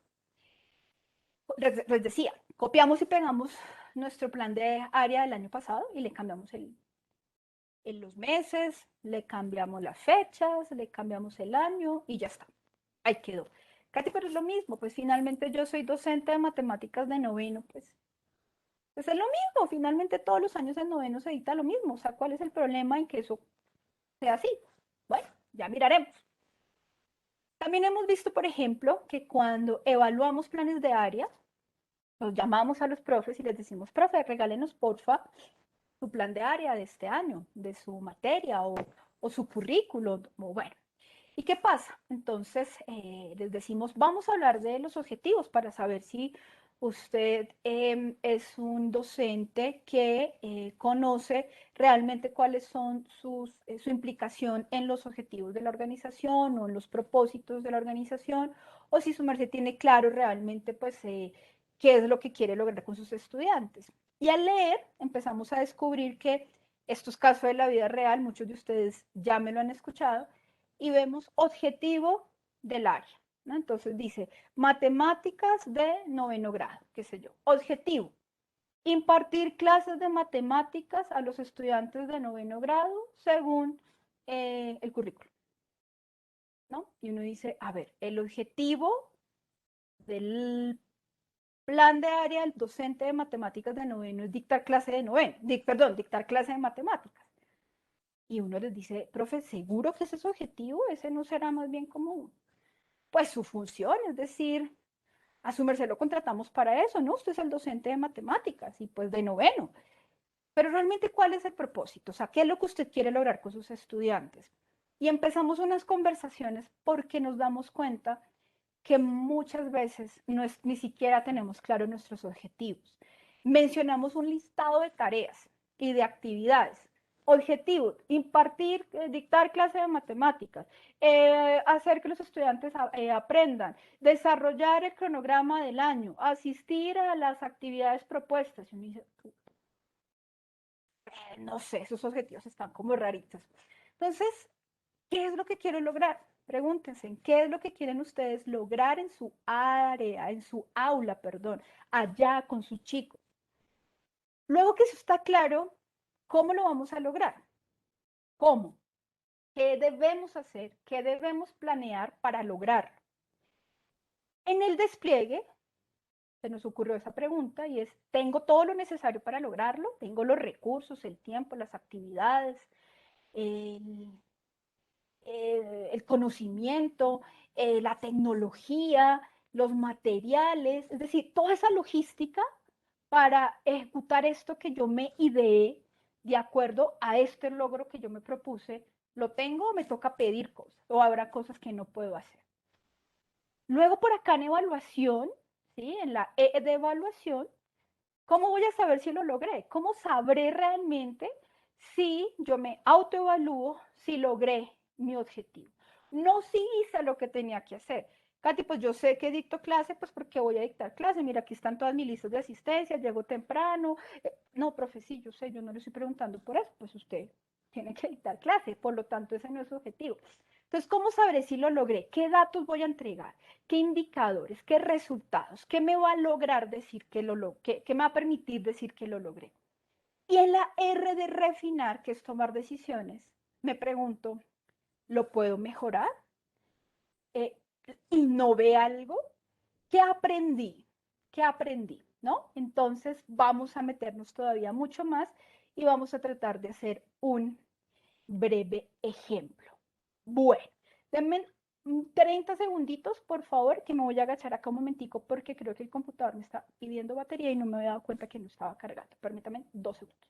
les decía, copiamos y pegamos nuestro plan de área del año pasado y le cambiamos en los meses, le cambiamos las fechas, le cambiamos el año y ya está. Ahí quedó. Katy, pero es lo mismo, pues finalmente yo soy docente de matemáticas de noveno, pues es lo mismo, finalmente todos los años en noveno se edita lo mismo, o sea, ¿cuál es el problema en que eso sea así? Bueno, ya miraremos. También hemos visto, por ejemplo, que cuando evaluamos planes de área, los llamamos a los profes y les decimos, profe, regálenos porfa su plan de área de este año, de su materia o su currículo, o bueno. ¿Y qué pasa? Entonces, les decimos, vamos a hablar de los objetivos para saber si usted es un docente que conoce realmente cuáles son su implicación en los objetivos de la organización o en los propósitos de la organización, o si su merced tiene claro realmente, pues, qué es lo que quiere lograr con sus estudiantes. Y al leer empezamos a descubrir que estos casos de la vida real, muchos de ustedes ya me lo han escuchado, y vemos objetivo del área, ¿no? Entonces dice matemáticas de noveno grado, qué sé yo. Objetivo, impartir clases de matemáticas a los estudiantes de noveno grado según el currículo, ¿no? Y uno dice, a ver, el objetivo del plan de área del docente de matemáticas de noveno es dictar clase de noveno, perdón, dictar clase de matemáticas. Y uno les dice, profe, ¿seguro que ese es su objetivo? ¿Ese no será más bien como, pues, su función? Es decir, a su merced lo contratamos para eso, ¿no? Usted es el docente de matemáticas y pues de noveno. Pero realmente, ¿cuál es el propósito? O sea, ¿qué es lo que usted quiere lograr con sus estudiantes? Y empezamos unas conversaciones porque nos damos cuenta que muchas veces no es, ni siquiera tenemos claros nuestros objetivos. Mencionamos un listado de tareas y de actividades. Objetivos, impartir, dictar clase de matemáticas, hacer que los estudiantes aprendan, desarrollar el cronograma del año, asistir a las actividades propuestas. Y uno dice, no sé, esos objetivos están como raritos. Entonces, ¿qué es lo que quiero lograr? Pregúntense, ¿qué es lo que quieren ustedes lograr en su área, en su aula, perdón, allá con sus chicos? Luego que eso está claro, ¿cómo lo vamos a lograr? ¿Cómo? ¿Qué debemos hacer? ¿Qué debemos planear para lograrlo? En el despliegue, se nos ocurrió esa pregunta y es, ¿tengo todo lo necesario para lograrlo? ¿Tengo los recursos, el tiempo, las actividades, el, el conocimiento, la tecnología, los materiales, es decir, toda esa logística para ejecutar esto que yo me ideé de acuerdo a este logro que yo me propuse? ¿Lo tengo o me toca pedir cosas? ¿O habrá cosas que no puedo hacer? Luego por acá en evaluación, ¿sí? En la E de evaluación, ¿cómo voy a saber si lo logré? ¿Cómo sabré realmente si yo me autoevalúo, si logré mi objetivo? No si hice lo que tenía que hacer. Katy, pues yo sé que dicto clase, pues porque voy a dictar clase. Mira, aquí están todas mis listas de asistencia, llego temprano. No, profe, sí, yo sé, yo no le estoy preguntando por eso, pues usted tiene que dictar clase, por lo tanto ese no es su objetivo. Entonces, ¿cómo sabré si lo logré? ¿Qué datos voy a entregar? ¿Qué indicadores? ¿Qué resultados? ¿Qué me va a lograr decir que lo logré? ¿Qué me va a permitir decir que lo logré? Y en la R de refinar, que es tomar decisiones, me pregunto, ¿lo puedo mejorar? Eh, ¿Innové algo? ¿Qué aprendí? ¿Qué aprendí? ¿No? Entonces vamos a meternos todavía mucho más y vamos a tratar de hacer un breve ejemplo. Bueno, denme 30 segunditos, por favor, que me voy a agachar acá un momentico porque creo que el computador me está pidiendo batería y no me había dado cuenta que no estaba cargando. Permítame 2 segundos.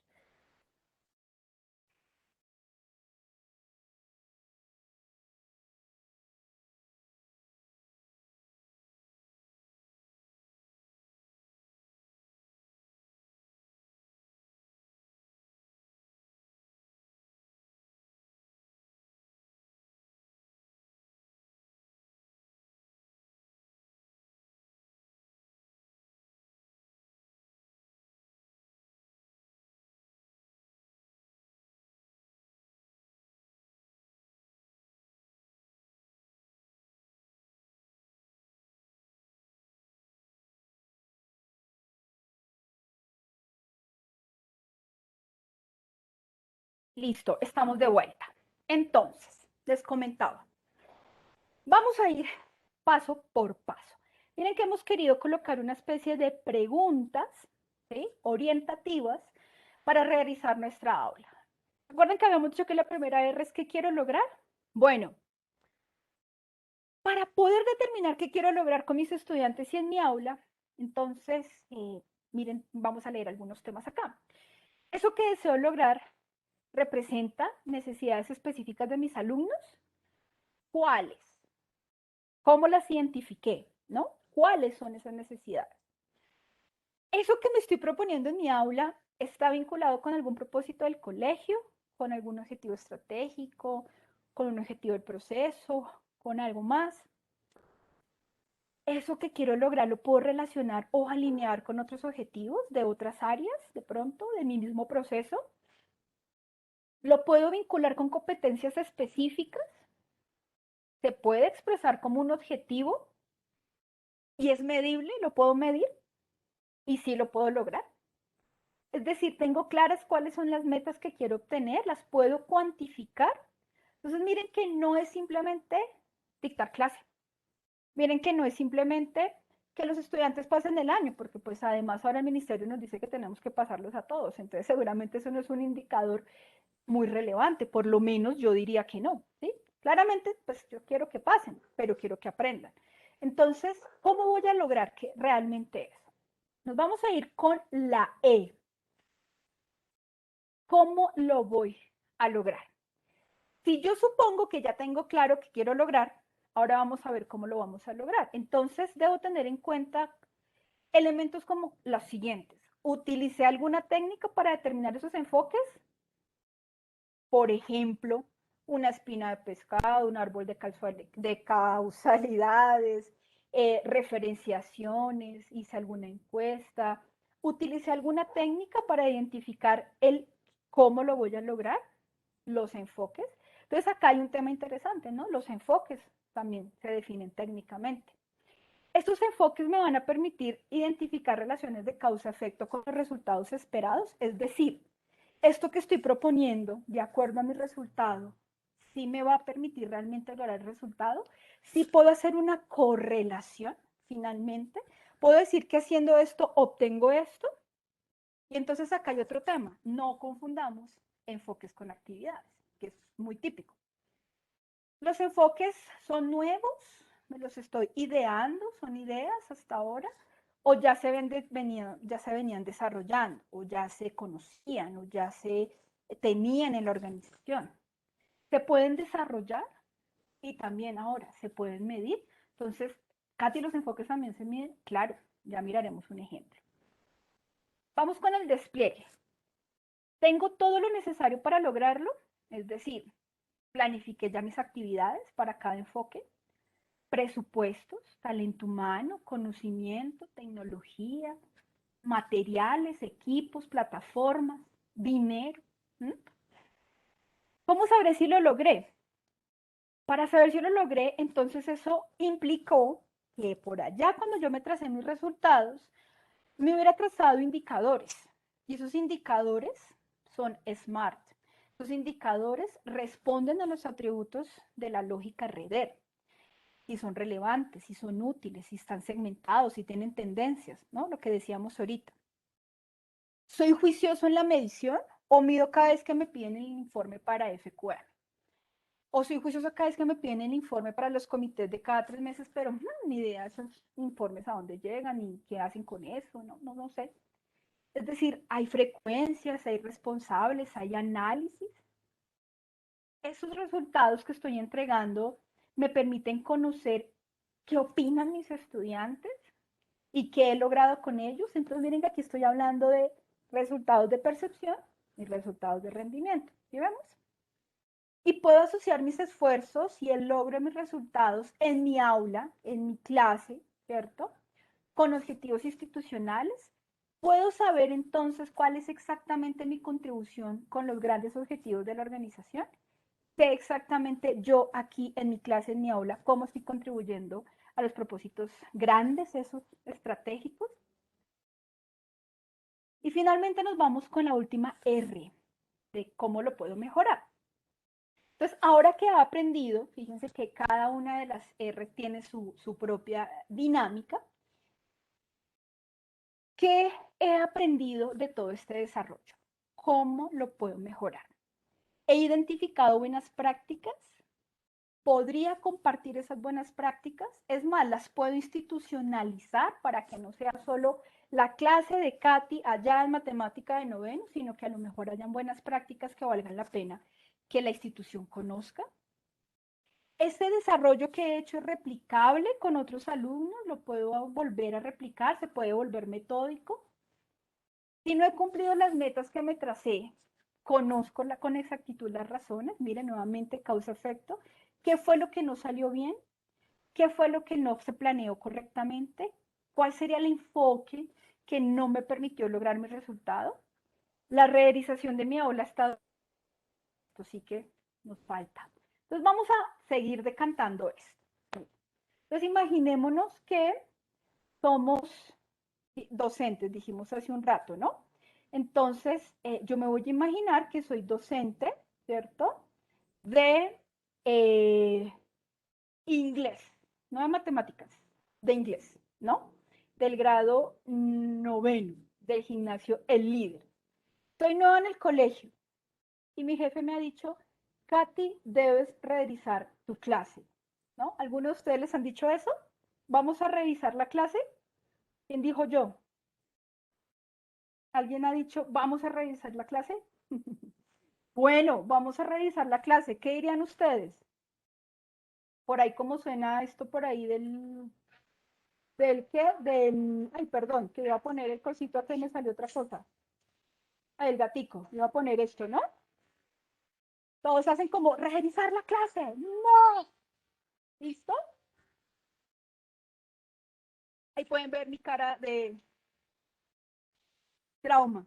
Listo, estamos de vuelta. Entonces, les comentaba, vamos a ir paso por paso. Miren que hemos querido colocar una especie de preguntas, ¿sí?, orientativas para realizar nuestra aula. ¿Recuerdan que habíamos dicho que la primera R es qué quiero lograr? Bueno, para poder determinar qué quiero lograr con mis estudiantes y en mi aula, entonces, miren, vamos a leer algunos temas acá. Eso que deseo lograr representa necesidades específicas de mis alumnos. ¿Cuáles? ¿Cómo las identifiqué? ¿No? ¿Cuáles son esas necesidades? Eso que me estoy proponiendo en mi aula está vinculado con algún propósito del colegio, con algún objetivo estratégico, con un objetivo del proceso, con algo más. Eso que quiero lograr lo puedo relacionar o alinear con otros objetivos de otras áreas, de pronto, de mi mismo proceso. Lo puedo vincular con competencias específicas. Se puede expresar como un objetivo y es medible, lo puedo medir y sí lo puedo lograr. Es decir, tengo claras cuáles son las metas que quiero obtener, las puedo cuantificar. Entonces, miren que no es simplemente dictar clase. Miren que no es simplemente que los estudiantes pasen el año, porque pues además ahora el ministerio nos dice que tenemos que pasarlos a todos. Entonces, seguramente eso no es un indicador muy relevante, por lo menos yo diría que no, ¿sí? Claramente, pues yo quiero que pasen, pero quiero que aprendan. Entonces, ¿cómo voy a lograr que realmente eso? Nos vamos a ir con la E. ¿Cómo lo voy a lograr? Si yo supongo que ya tengo claro que quiero lograr, ahora vamos a ver cómo lo vamos a lograr. Entonces, debo tener en cuenta elementos como los siguientes. ¿Utilicé alguna técnica para determinar esos enfoques? Por ejemplo, una espina de pescado, un árbol de causalidades, referenciaciones, hice alguna encuesta, utilicé alguna técnica para identificar el cómo lo voy a lograr, los enfoques. Entonces acá hay un tema interesante, ¿no? Los enfoques también se definen técnicamente. Estos enfoques me van a permitir identificar relaciones de causa-efecto con los resultados esperados, es decir, esto que estoy proponiendo, de acuerdo a mi resultado, sí me va a permitir realmente lograr el resultado, sí puedo hacer una correlación finalmente, puedo decir que haciendo esto obtengo esto, y entonces acá hay otro tema, no confundamos enfoques con actividades, que es muy típico. Los enfoques son nuevos, me los estoy ideando, son ideas hasta ahora, o ya se venían desarrollando, o ya se conocían, o ya se tenían en la organización. Se pueden desarrollar y también ahora se pueden medir. Entonces, Katy, los enfoques también se miden, claro, ya miraremos un ejemplo. Vamos con el despliegue. ¿Tengo todo lo necesario para lograrlo? Es decir, planifiqué ya mis actividades para cada enfoque, presupuestos, talento humano, conocimiento, tecnología, materiales, equipos, plataformas, dinero. ¿Mm? ¿Cómo sabré si lo logré? Para saber si lo logré, entonces eso implicó que por allá cuando yo me tracé mis resultados, me hubiera trazado indicadores. Y esos indicadores son SMART. Esos indicadores responden a los atributos de la lógica REDER. Si son relevantes, si son útiles, si están segmentados, si tienen tendencias, ¿no? Lo que decíamos ahorita. ¿Soy juicioso en la medición o mido cada vez que me piden el informe para FQM? O soy juicioso cada vez que me piden el informe para los comités de cada 3 meses, pero ni idea de esos informes a dónde llegan y qué hacen con eso, no sé. Es decir, hay frecuencias, hay responsables, hay análisis. Esos resultados que estoy entregando me permiten conocer qué opinan mis estudiantes y qué he logrado con ellos. Entonces, miren que aquí estoy hablando de resultados de percepción y resultados de rendimiento. ¿Sí vemos? Y puedo asociar mis esfuerzos y el logro de mis resultados en mi aula, en mi clase, ¿cierto? Con objetivos institucionales. Puedo saber entonces cuál es exactamente mi contribución con los grandes objetivos de la organización. Sé exactamente yo aquí en mi clase, en mi aula, cómo estoy contribuyendo a los propósitos grandes, esos estratégicos. Y finalmente nos vamos con la última R. de cómo lo puedo mejorar. Entonces, ahora que he aprendido, fíjense que cada una de las R tiene su propia dinámica. ¿Qué he aprendido de todo este desarrollo? ¿Cómo lo puedo mejorar? He identificado buenas prácticas. Podría compartir esas buenas prácticas. Es más, las puedo institucionalizar para que no sea solo la clase de Katy allá en matemática de noveno, sino que a lo mejor hayan buenas prácticas que valgan la pena que la institución conozca. Este desarrollo que he hecho es replicable con otros alumnos, lo puedo volver a replicar, se puede volver metódico. Si no he cumplido las metas que me tracé, conozco con exactitud las razones, mire nuevamente causa-efecto, qué fue lo que no salió bien, qué fue lo que no se planeó correctamente, cuál sería el enfoque que no me permitió lograr mi resultado. La realización de mi aula ha estado, esto sí que nos falta. Entonces vamos a seguir decantando esto. Entonces imaginémonos que somos docentes, dijimos hace un rato, ¿no? Entonces, yo me voy a imaginar que soy docente, ¿cierto? De inglés, no de matemáticas, de inglés, ¿no? Del grado noveno, del gimnasio El Líder. Estoy nueva en el colegio y mi jefe me ha dicho, Katy, debes revisar tu clase, ¿no? ¿Algunos de ustedes les han dicho eso? ¿Vamos a revisar la clase? ¿Quién dijo yo? ¿Alguien ha dicho, vamos a revisar la clase? Bueno, vamos a revisar la clase. ¿Qué dirían ustedes? Por ahí, ¿cómo suena esto por ahí del qué? Ay, perdón, que iba a poner el cosito acá y me salió otra cosa. Ah, el gatico, iba a poner esto, ¿no? Todos hacen como, revisar la clase. No. ¿Listo? Ahí pueden ver mi cara de trauma.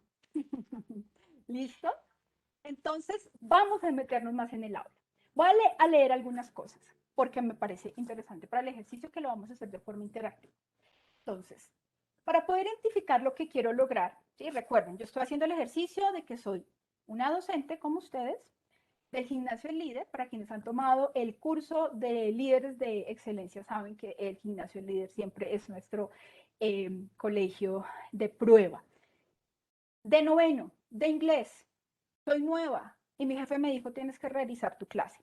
¿Listo? Entonces, vamos a meternos más en el aula. Voy a leer algunas cosas porque me parece interesante para el ejercicio que lo vamos a hacer de forma interactiva. Entonces, para poder identificar lo que quiero lograr, ¿sí? Recuerden, yo estoy haciendo el ejercicio de que soy una docente como ustedes del gimnasio El Líder. Para quienes han tomado el curso de líderes de excelencia saben que el gimnasio El Líder siempre es nuestro colegio de prueba. De noveno, de inglés, soy nueva y mi jefe me dijo tienes que realizar tu clase.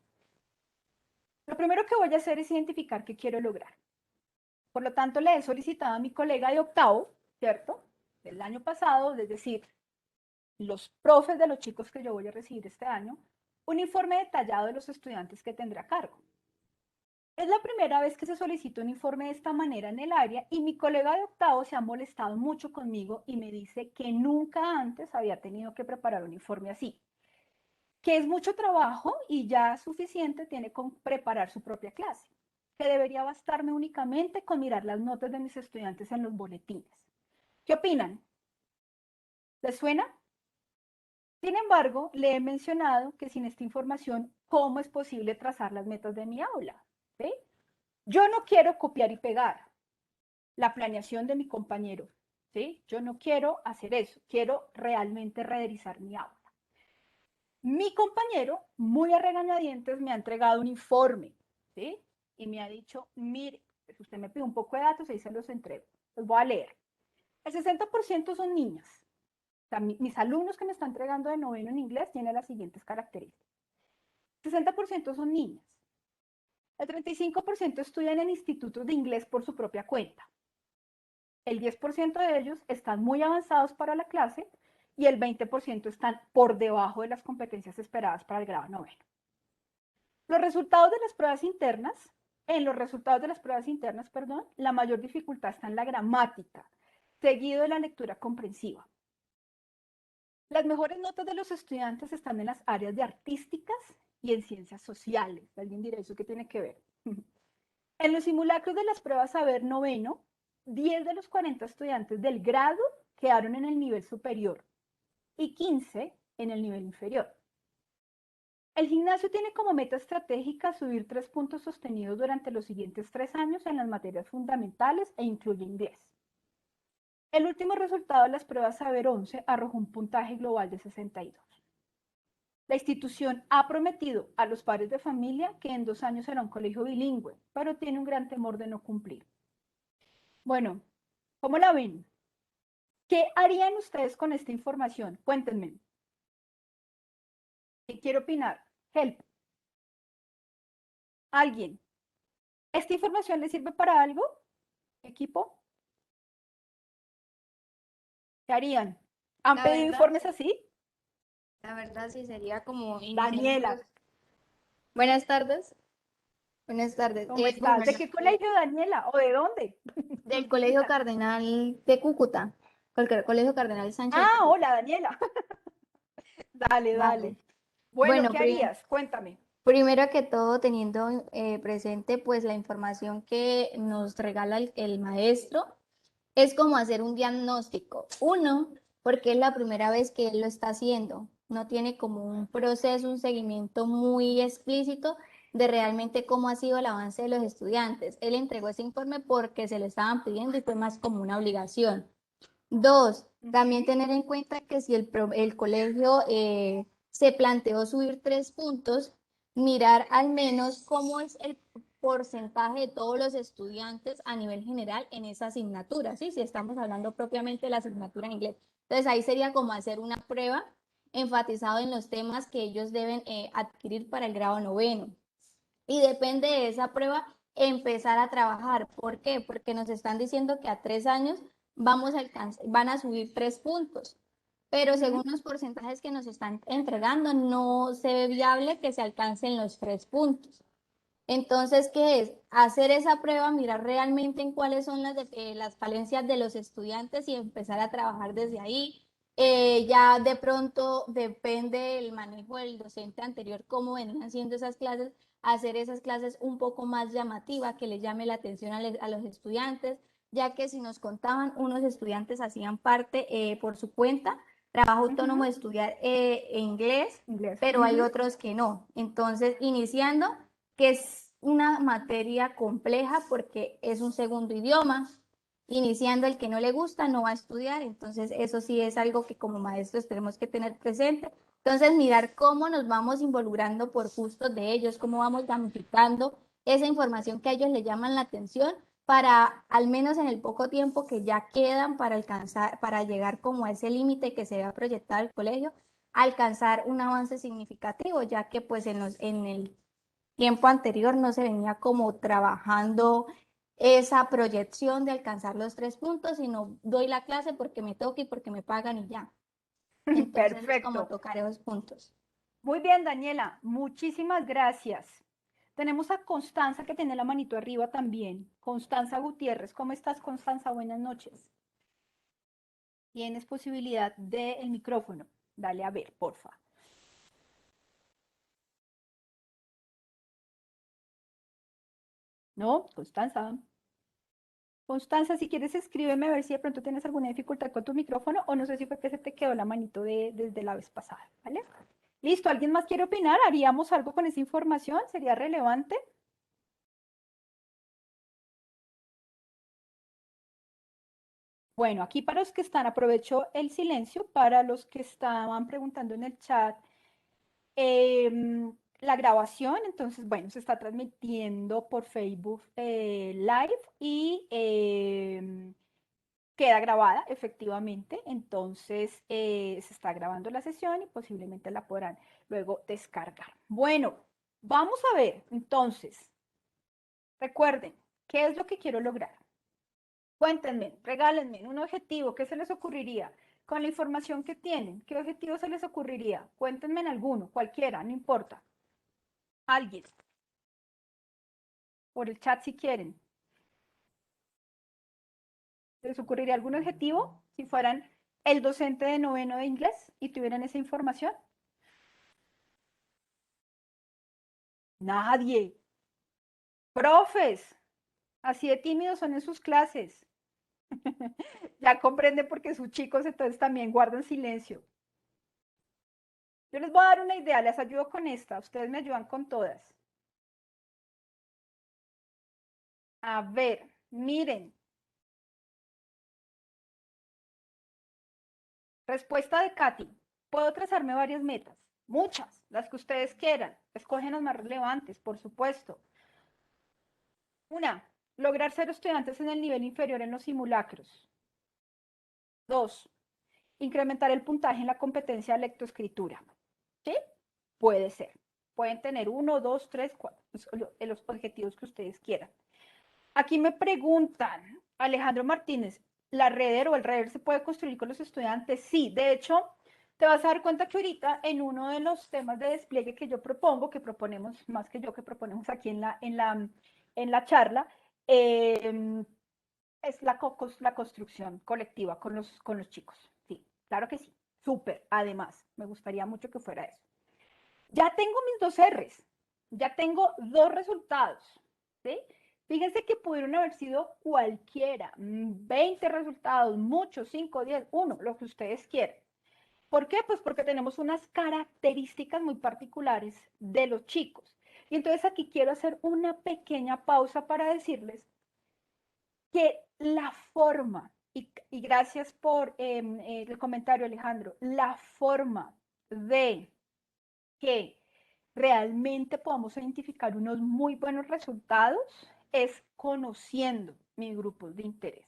Lo primero que voy a hacer es identificar qué quiero lograr. Por lo tanto, le he solicitado a mi colega de octavo, ¿cierto? Del año pasado, es decir, los profes de los chicos que yo voy a recibir este año, un informe detallado de los estudiantes que tendré a cargo. Es la primera vez que se solicita un informe de esta manera en el área y mi colega de octavo se ha molestado mucho conmigo y me dice que nunca antes había tenido que preparar un informe así, que es mucho trabajo y ya suficiente tiene con preparar su propia clase, que debería bastarme únicamente con mirar las notas de mis estudiantes en los boletines. ¿Qué opinan? ¿Les suena? Sin embargo, le he mencionado que sin esta información, ¿cómo es posible trazar las metas de mi aula? ¿Sí? Yo no quiero copiar y pegar la planeación de mi compañero. ¿Sí? Yo no quiero hacer eso. Quiero realmente realizar mi aula. Mi compañero, muy a regañadientes, me ha entregado un informe, ¿sí? Y me ha dicho, mire, pues usted me pide un poco de datos y se los entrego. Los voy a leer. El 60% son niñas. O sea, mis alumnos que me están entregando de noveno en inglés tienen las siguientes características. El 60% son niñas. El 35% estudian en institutos de inglés por su propia cuenta. El 10% de ellos están muy avanzados para la clase y el 20% están por debajo de las competencias esperadas para el grado noveno. Los resultados de las pruebas internas, en los resultados de las pruebas internas, perdón, la mayor dificultad está en la gramática, seguido de la lectura comprensiva. Las mejores notas de los estudiantes están en las áreas de artísticas y en ciencias sociales. Alguien dirá, ¿eso qué tiene que ver? En los simulacros de las pruebas saber noveno, 10 de los 40 estudiantes del grado quedaron en el nivel superior y 15 en el nivel inferior. El gimnasio tiene como meta estratégica subir 3 puntos sostenidos durante los siguientes 3 años en las materias fundamentales e incluye inglés. El último resultado de las pruebas Saber 11 arrojó un puntaje global de 62. La institución ha prometido a los padres de familia que en 2 años será un colegio bilingüe, pero tiene un gran temor de no cumplir. Bueno, ¿cómo la ven? ¿Qué harían ustedes con esta información? Cuéntenme. ¿Qué quiere opinar? Help. ¿Alguien? ¿Esta información les sirve para algo? ¿Equipo? ¿Qué harían? ¿Han La pedido verdad, informes así? la verdad sí sería como iniciar un Daniela, Buenas tardes. Buenas tardes. ¿cómo estás? ¿De Bueno, qué colegio, Daniela? ¿O de dónde? del Colegio Cardenal de Cúcuta, Colegio Cardenal Sánchez de Ah, Cúcuta. hola, Daniela. Dale, Vale. dale. Bueno, Bueno, ¿qué harías? Cuéntame. primero que todo, teniendo presente pues la información que nos regala el maestro, es como hacer un diagnóstico. Uno, porque es la primera vez que él lo está haciendo. No tiene como un proceso, un seguimiento muy explícito de realmente cómo ha sido el avance de los estudiantes. Él entregó ese informe porque se lo estaban pidiendo y fue más como una obligación. Dos, también tener en cuenta que si el colegio se planteó subir 3 puntos, mirar al menos cómo es el porcentaje de todos los estudiantes a nivel general en esa asignatura, ¿sí? Si estamos hablando propiamente de la asignatura en inglés. Entonces ahí sería como hacer una prueba enfatizado en los temas que ellos deben adquirir para el grado noveno. Y depende de esa prueba empezar a trabajar. ¿Por qué? Porque nos están diciendo que a 3 años van a subir 3 puntos. Pero según los porcentajes que nos están entregando, no se ve viable que se alcancen los 3 puntos. Entonces, ¿qué es? Hacer esa prueba, mirar realmente en cuáles son las falencias de los estudiantes y empezar a trabajar desde ahí. Ya de pronto depende del manejo del docente anterior, cómo venían haciendo esas clases, hacer esas clases un poco más llamativas, que le llame la atención a los estudiantes, ya que si nos contaban, unos estudiantes hacían parte por su cuenta, trabajo autónomo de estudiar inglés, Inglés. pero hay otros que no. Entonces, iniciando que es una materia compleja porque es un segundo idioma. Iniciando, el que no le gusta no va a estudiar, entonces eso sí es algo que como maestros tenemos que tener presente. Entonces, mirar cómo nos vamos involucrando por gustos de ellos, cómo vamos gamificando esa información que a ellos les llaman la atención para, al menos en el poco tiempo que ya quedan para alcanzar, para llegar como a ese límite que se va a proyectar el colegio, alcanzar un avance significativo, ya que pues en el tiempo anterior no se venía como trabajando esa proyección de alcanzar los 3 puntos, sino doy la clase porque me toca y porque me pagan y ya. Entonces es como Perfecto. tocar esos puntos. Muy bien, Daniela. Muchísimas gracias. Tenemos a Constanza que tiene la manito arriba también. Constanza Gutiérrez. ¿Cómo estás, Constanza? Buenas noches. Tienes posibilidad del micrófono. Dale a ver, porfa. ¿No? Constanza. Constanza, si quieres escríbeme a ver si de pronto tienes alguna dificultad con tu micrófono o no sé si fue que se te quedó la manito desde la vez pasada, ¿vale? Listo, ¿alguien más quiere opinar? ¿Haríamos algo con esa información? ¿Sería relevante? Bueno, aquí para los que están, aprovecho el silencio para los que estaban preguntando en el chat. La grabación, entonces, bueno, se está transmitiendo por Facebook Live y queda grabada, efectivamente. Entonces, se está grabando la sesión y posiblemente la podrán luego descargar. Bueno, vamos a ver, entonces, recuerden, ¿qué es lo que quiero lograr? Cuéntenme, regálenme un objetivo, ¿qué se les ocurriría? Con la información que tienen, ¿qué objetivo se les ocurriría? Cuéntenme en alguno, cualquiera, no importa. Alguien, por el chat si quieren. ¿Se les ocurriría algún objetivo si fueran el docente de noveno de inglés y tuvieran esa información? Nadie. Profes, así de tímidos son en sus clases. Ya comprende porque sus chicos entonces también guardan silencio. Yo les voy a dar una idea, les ayudo con esta, ustedes me ayudan con todas. A ver, miren. Respuesta de Katy. Puedo trazarme varias metas, muchas. las que ustedes quieran. Escogen las más relevantes, por supuesto. Una, lograr ser estudiantes en el nivel inferior en los simulacros. 2, incrementar el puntaje en la competencia de lectoescritura. ¿Sí? Puede ser. Pueden tener 1, 2, 3, 4, los objetivos que ustedes quieran. Aquí me preguntan, Alejandro Martínez, ¿la Redder o el Redder se puede construir con los estudiantes? Sí, de hecho, te vas a dar cuenta que ahorita en uno de los temas de despliegue que yo propongo, que proponemos más que yo, que proponemos aquí en la charla, es la construcción colectiva con los chicos. Sí, claro que sí, súper, además, me gustaría mucho que fuera eso. Ya tengo mis 2 R's, ya tengo 2 resultados, ¿sí? Fíjense que pudieron haber sido cualquiera, 20 resultados, muchos, 5, 10, 1, lo que ustedes quieran. ¿Por qué? Pues porque tenemos unas características muy particulares de los chicos. Y entonces aquí quiero hacer una pequeña pausa para decirles que la forma, y gracias por el comentario, Alejandro, la forma de que realmente podamos identificar unos muy buenos resultados es conociendo mis grupos de interés,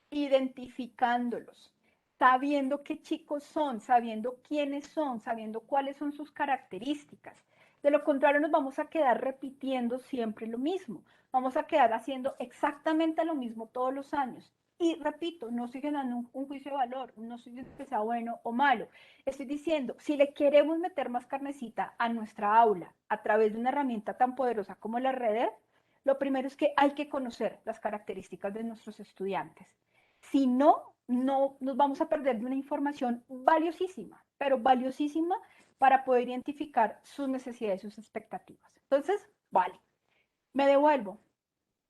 identificándolos, sabiendo qué chicos son, sabiendo quiénes son, sabiendo cuáles son sus características. De lo contrario, nos vamos a quedar repitiendo siempre lo mismo. Vamos a quedar haciendo exactamente lo mismo todos los años. Y repito, no estoy generando un juicio de valor, no estoy diciendo que sea bueno o malo. Estoy diciendo, si le queremos meter más carnecita a nuestra aula a través de una herramienta tan poderosa como la Redder, lo primero es que hay que conocer las características de nuestros estudiantes. Si no, no nos vamos a perder de una información valiosísima, pero valiosísima para poder identificar sus necesidades y sus expectativas. Entonces, vale, me devuelvo.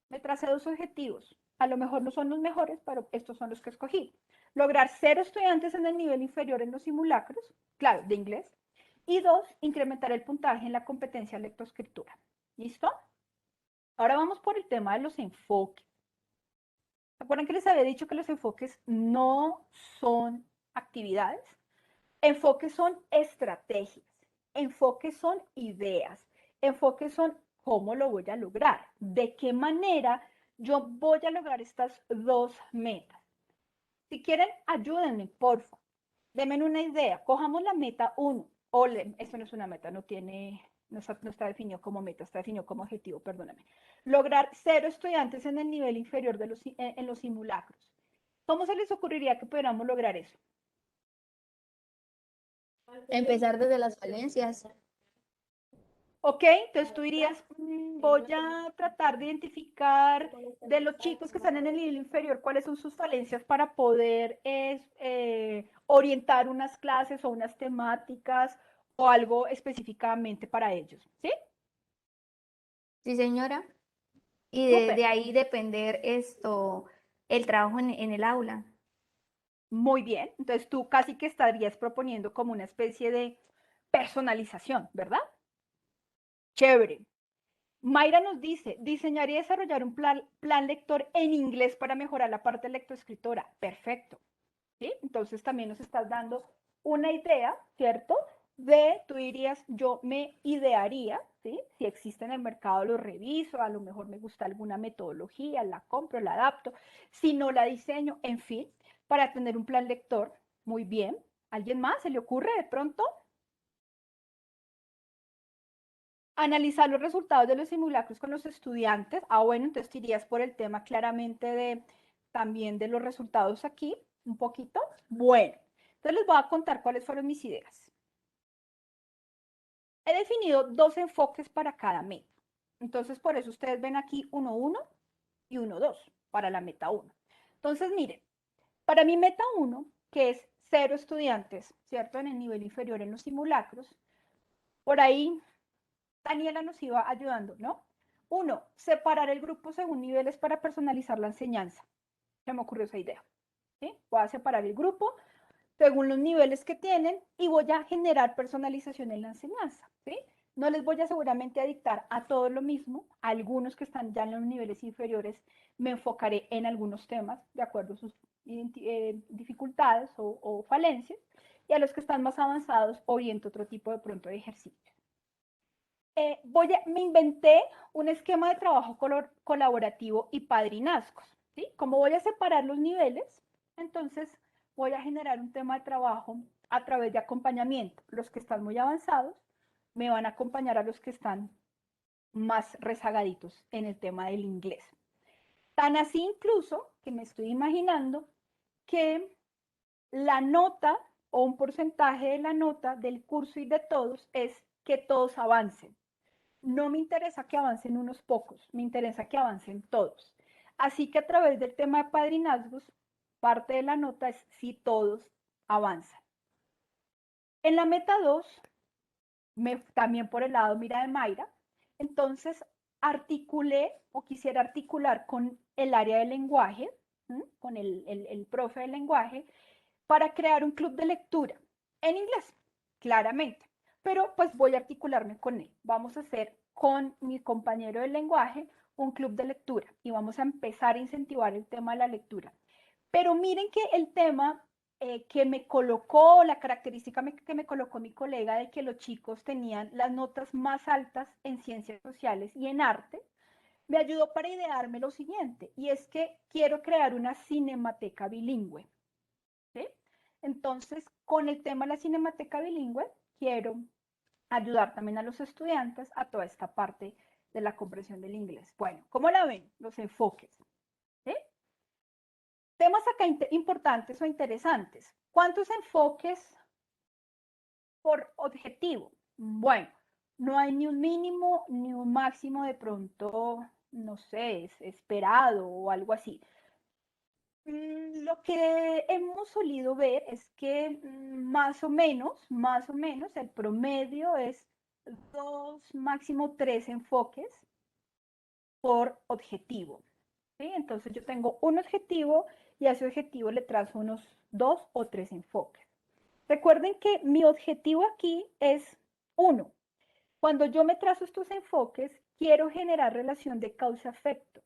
Me tracé 2 objetivos. A lo mejor no son los mejores, pero estos son los que escogí. Lograr 0 estudiantes en el nivel inferior en los simulacros, claro, de inglés. Y 2, incrementar el puntaje en la competencia lectoescritura. ¿Listo? Ahora vamos por el tema de los enfoques. ¿Se acuerdan que les había dicho que los enfoques no son actividades? Enfoques son estrategias, enfoques son ideas, enfoques son cómo lo voy a lograr, de qué manera yo voy a lograr estas 2 metas. Si quieren, ayúdenme, porfa. Denme una idea. Cojamos la meta 1. Esto no es una meta, no está definido como meta, está definido como objetivo, perdóname. Lograr 0 estudiantes en el nivel inferior en los simulacros. ¿Cómo se les ocurriría que pudiéramos lograr eso? Empezar desde las falencias. Ok, entonces tú dirías, voy a tratar de identificar de los chicos que están en el nivel inferior cuáles son sus falencias para poder orientar unas clases o unas temáticas o algo específicamente para ellos, ¿sí? Sí, señora. Y de Súper, ahí depender el trabajo en el aula. muy bien. Entonces tú casi que estarías proponiendo como una especie de personalización, ¿verdad? Chévere. Mayra nos dice, diseñar y desarrollar un plan lector en inglés para mejorar la parte lectoescritora. Perfecto. ¿Sí? Entonces también nos estás dando una idea, ¿cierto? Tú dirías, yo me idearía, ¿sí? Si existe en el mercado, lo reviso, a lo mejor me gusta alguna metodología, la compro, la adapto, si no la diseño, en fin, para tener un plan lector. Muy bien. ¿Alguien más se le ocurre de pronto? Analizar los resultados de los simulacros con los estudiantes. Bueno, entonces te irías por el tema claramente también de los resultados aquí, un poquito. Bueno, entonces les voy a contar cuáles fueron mis ideas. He definido 2 enfoques para cada meta. Entonces, por eso ustedes ven aquí 1-1 y 1-2 para la meta 1. Entonces, miren, para mi meta 1, que es 0 estudiantes, ¿cierto? En el nivel inferior en los simulacros, por ahí Daniela nos iba ayudando, ¿no? 1, separar el grupo según niveles para personalizar la enseñanza. Se me ocurrió esa idea. ¿Sí? Voy a separar el grupo según los niveles que tienen y voy a generar personalización en la enseñanza. ¿Sí? No les voy a seguramente a dictar a todos lo mismo. A algunos que están ya en los niveles inferiores me enfocaré en algunos temas de acuerdo a sus dificultades o falencias. y a los que están más avanzados oriento otro tipo de pronto de ejercicio. Me inventé un esquema de trabajo colaborativo y padrinazgos, ¿sí? Como voy a separar los niveles, entonces voy a generar un tema de trabajo a través de acompañamiento. Los que están muy avanzados me van a acompañar a los que están más rezagaditos en el tema del inglés. Tan así incluso que me estoy imaginando que la nota o un porcentaje de la nota del curso y de todos es que todos avancen. No me interesa que avancen unos pocos, me interesa que avancen todos. Así que a través del tema de padrinazgos, parte de la nota es si todos avanzan. En la meta 2, también por el lado mira de Mayra, entonces articulé o quisiera articular con el área de lenguaje, con el profe de lenguaje, para crear un club de lectura en inglés, claramente. Pero pues voy a articularme con él. Vamos a hacer con mi compañero de lenguaje un club de lectura y vamos a empezar a incentivar el tema de la lectura. Pero miren que el tema que me colocó, la característica que me colocó mi colega de que los chicos tenían las notas más altas en ciencias sociales y en arte, me ayudó para idearme lo siguiente, y es que quiero crear una cinemateca bilingüe. ¿Sí? Entonces, con el tema de la cinemateca bilingüe, quiero ayudar también a los estudiantes a toda esta parte de la comprensión del inglés. Bueno, ¿cómo la ven? Los enfoques. ¿Sí? Temas acá importantes o interesantes. ¿Cuántos enfoques por objetivo? Bueno, no hay ni un mínimo ni un máximo de pronto, no sé, es esperado o algo así. Lo que hemos solido ver es que más o menos, el promedio es 2, máximo 3 enfoques por objetivo. ¿Sí? Entonces yo tengo un objetivo y a ese objetivo le trazo unos 2 o 3 enfoques. Recuerden que mi objetivo aquí es 1. Cuando yo me trazo estos enfoques, quiero generar relación de causa-efecto.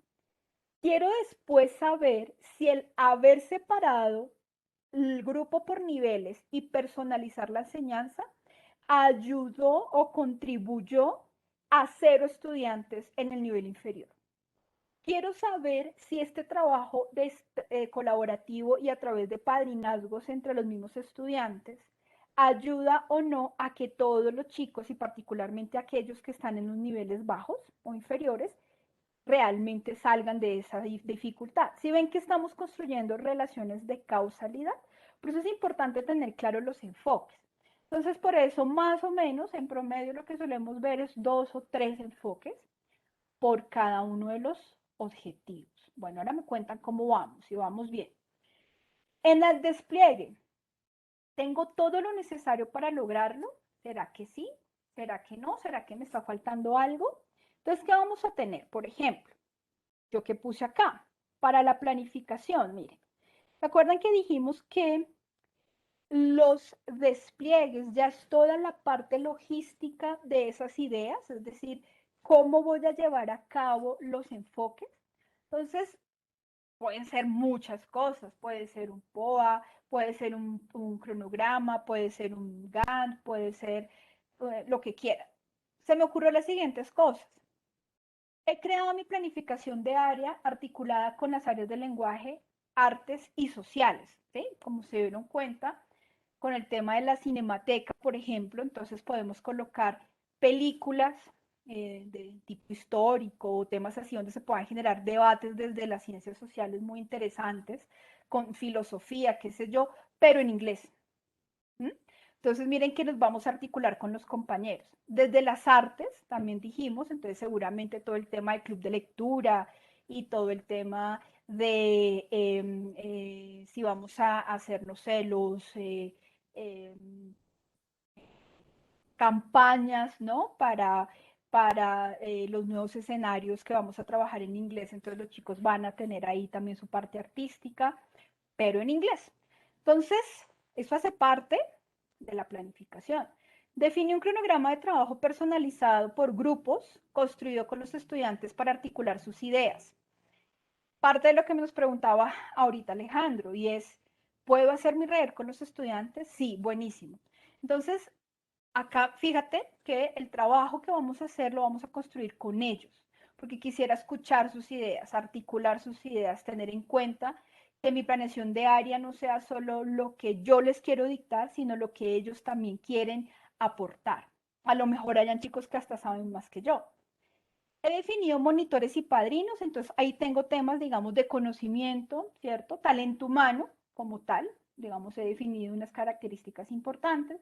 Quiero después saber si el haber separado el grupo por niveles y personalizar la enseñanza ayudó o contribuyó a 0 estudiantes en el nivel inferior. Quiero saber si este trabajo colaborativo y a través de padrinazgos entre los mismos estudiantes ayuda o no a que todos los chicos y particularmente aquellos que están en los niveles bajos o inferiores realmente salgan de esa dificultad. Si ven que estamos construyendo relaciones de causalidad, por eso es importante tener claros los enfoques. Entonces, por eso, más o menos, en promedio, lo que solemos ver es 2 o 3 enfoques por cada uno de los objetivos. Bueno, ahora me cuentan cómo vamos, si vamos bien. En el despliegue, ¿tengo todo lo necesario para lograrlo? ¿Será que sí? ¿Será que no? ¿Será que me está faltando algo? Entonces, ¿qué vamos a tener? Por ejemplo, yo que puse acá, para la planificación, miren. ¿Se acuerdan que dijimos que los despliegues ya es toda la parte logística de esas ideas? Es decir, ¿cómo voy a llevar a cabo los enfoques? Entonces, pueden ser muchas cosas. Puede ser un POA, puede ser un cronograma, puede ser un Gantt, puede ser lo que quieran. Se me ocurrió las siguientes cosas. He creado mi planificación de área articulada con las áreas de lenguaje, artes y sociales. ¿Sí? Como se dieron cuenta, con el tema de la cinemateca, por ejemplo, entonces podemos colocar películas de tipo histórico o temas así donde se puedan generar debates desde las ciencias sociales muy interesantes, con filosofía, qué sé yo, pero en inglés. Entonces, miren que nos vamos a articular con los compañeros. Desde las artes, también dijimos, entonces seguramente todo el tema del club de lectura y todo el tema de si vamos a hacer, no sé, campañas, ¿no? Para los nuevos escenarios que vamos a trabajar en inglés. Entonces los chicos van a tener ahí también su parte artística, pero en inglés. Entonces, eso hace parte de la planificación. Define un cronograma de trabajo personalizado por grupos, construido con los estudiantes para articular sus ideas. Parte de lo que nos preguntaba ahorita Alejandro, y es, ¿Puedo hacer mi red con los estudiantes? Sí, buenísimo. Entonces, acá fíjate que el trabajo que vamos a hacer lo vamos a construir con ellos, porque quisiera escuchar sus ideas, articular sus ideas, tener en cuenta que mi planeación de área no sea solo lo que yo les quiero dictar, sino lo que ellos también quieren aportar. A lo mejor hayan chicos que hasta saben más que yo. He definido monitores y padrinos, entonces ahí tengo temas, digamos, de conocimiento, ¿cierto? Talento humano como tal, digamos, he definido unas características importantes.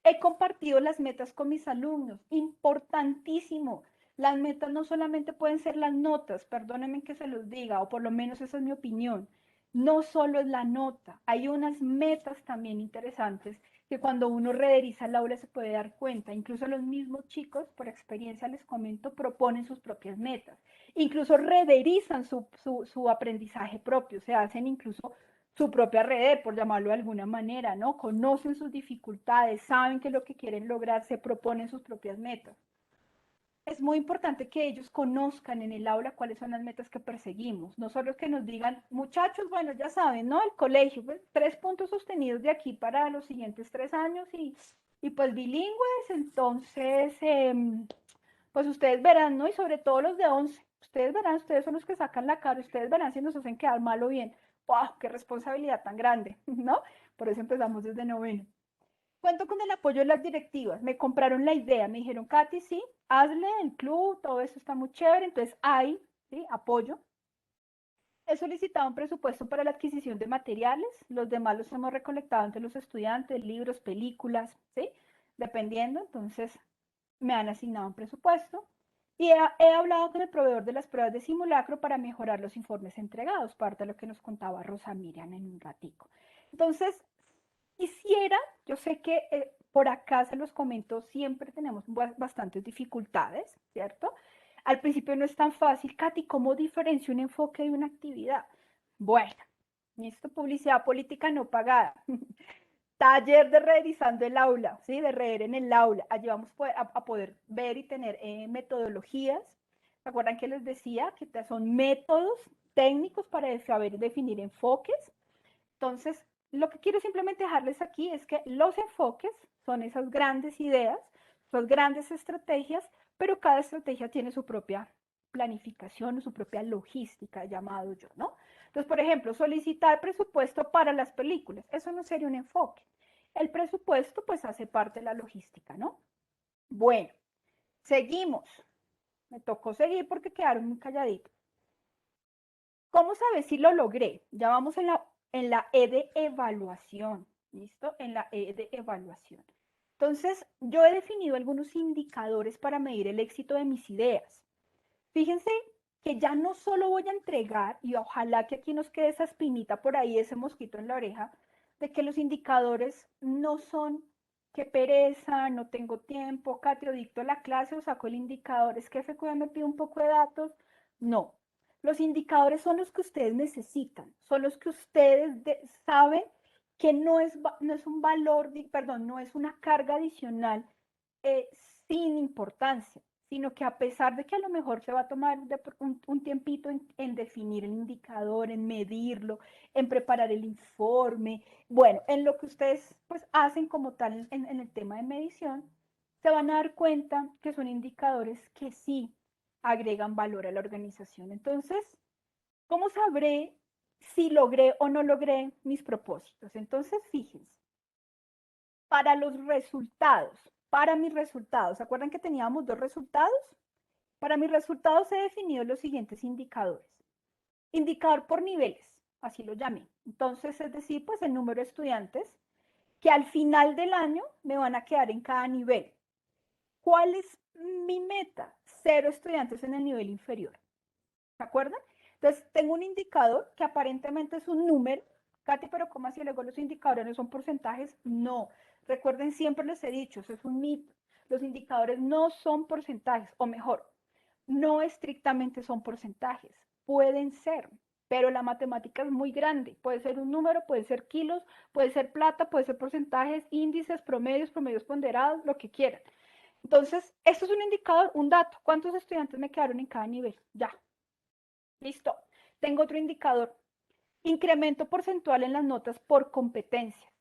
He compartido las metas con mis alumnos, importantísimo. Las metas no solamente pueden ser las notas, perdónenme que se los diga, o por lo menos esa es mi opinión. No solo es la nota, hay unas metas también interesantes que cuando uno rederiza el aula se puede dar cuenta. Incluso los mismos chicos, por experiencia les comento, proponen sus propias metas. Incluso rederizan su aprendizaje propio, se hacen incluso su propia red, por llamarlo de alguna manera, ¿no? Conocen sus dificultades, saben qué es lo que quieren lograr, se proponen sus propias metas. Es muy importante que ellos conozcan en el aula cuáles son las metas que perseguimos, no solo que nos digan, muchachos, bueno, ya saben, ¿no? El colegio, pues, 3 puntos sostenidos de aquí para los siguientes 3 años y pues bilingües, entonces, pues ustedes verán, ¿no? Y sobre todo los de 11, ustedes verán, ustedes son los que sacan la cara, ustedes verán si nos hacen quedar mal o bien. ¡Wow! ¡Qué responsabilidad tan grande! ¿No? Por eso empezamos desde noveno. Cuento con el apoyo de las directivas. Me compraron la idea, me dijeron, Katy, sí, hazle el club, todo eso está muy chévere, entonces hay, ¿sí? Apoyo. He solicitado un presupuesto para la adquisición de materiales, los demás los hemos recolectado entre los estudiantes, libros, películas, ¿sí? Dependiendo, entonces me han asignado un presupuesto y he hablado con el proveedor de las pruebas de simulacro para mejorar los informes entregados, parte de lo que nos contaba Rosa Miriam en un ratico. Entonces, quisiera, yo sé que por acá se los comento, siempre tenemos bastantes dificultades, ¿cierto? Al principio no es tan fácil, Katy, ¿cómo diferencio un enfoque de una actividad? Bueno, esto publicidad política no pagada. Taller de revisando el aula, ¿sí? De reír en el aula. Allí vamos a poder ver y tener metodologías. ¿Se acuerdan que les decía que son métodos técnicos para saber definir enfoques? Entonces, lo que quiero simplemente dejarles aquí es que los enfoques son esas grandes ideas, son grandes estrategias, pero cada estrategia tiene su propia planificación o su propia logística, llamado yo, ¿no? Entonces, por ejemplo, solicitar presupuesto para las películas, eso no sería un enfoque. El presupuesto, pues, hace parte de la logística, ¿no? Bueno, seguimos. Me tocó seguir porque quedaron muy calladitos. ¿Cómo sabes si lo logré? Ya vamos en la E de evaluación, ¿listo? En la E de evaluación. Entonces, yo he definido algunos indicadores para medir el éxito de mis ideas. Fíjense que ya no solo voy a entregar, y ojalá que aquí nos quede esa espinita por ahí, ese mosquito en la oreja, de que los indicadores no son qué pereza, no tengo tiempo, Katy, o dicto la clase o saco el indicador, es que FQE me pide un poco de datos. No, los indicadores son los que ustedes necesitan, son los que ustedes saben que no es un valor, perdón, no es una carga adicional eh, sin importancia, sino que a pesar de que a lo mejor se va a tomar un tiempito en definir el indicador, en medirlo, en preparar el informe, bueno, en lo que ustedes pues hacen como tal en el tema de medición, se van a dar cuenta que son indicadores que sí agregan valor a la organización. Entonces, ¿cómo sabré si logré o no logré mis propósitos? Entonces, fíjense, para los resultados, para mis resultados, ¿se acuerdan que teníamos dos resultados? Para mis resultados he definido los siguientes indicadores. Indicador por niveles, así lo llamé. Entonces, es decir, pues el número de estudiantes que al final del año me van a quedar en cada nivel. ¿Cuál es mi meta? 0 estudiantes en el nivel inferior. ¿Se acuerdan? Entonces, tengo un indicador que aparentemente es un número. Katy, pero ¿cómo así? Luego los indicadores no son porcentajes. No. Recuerden, siempre les he dicho, eso es un mito. Los indicadores no son porcentajes, o mejor, no estrictamente son porcentajes. Pueden ser, pero la matemática es muy grande. Puede ser un número, puede ser kilos, puede ser plata, puede ser porcentajes, índices, promedios, promedios ponderados, lo que quieran. Entonces, esto es un indicador, un dato. ¿Cuántos estudiantes me quedaron en cada nivel? Ya. Listo. Tengo otro indicador. incremento porcentual en las notas por competencias.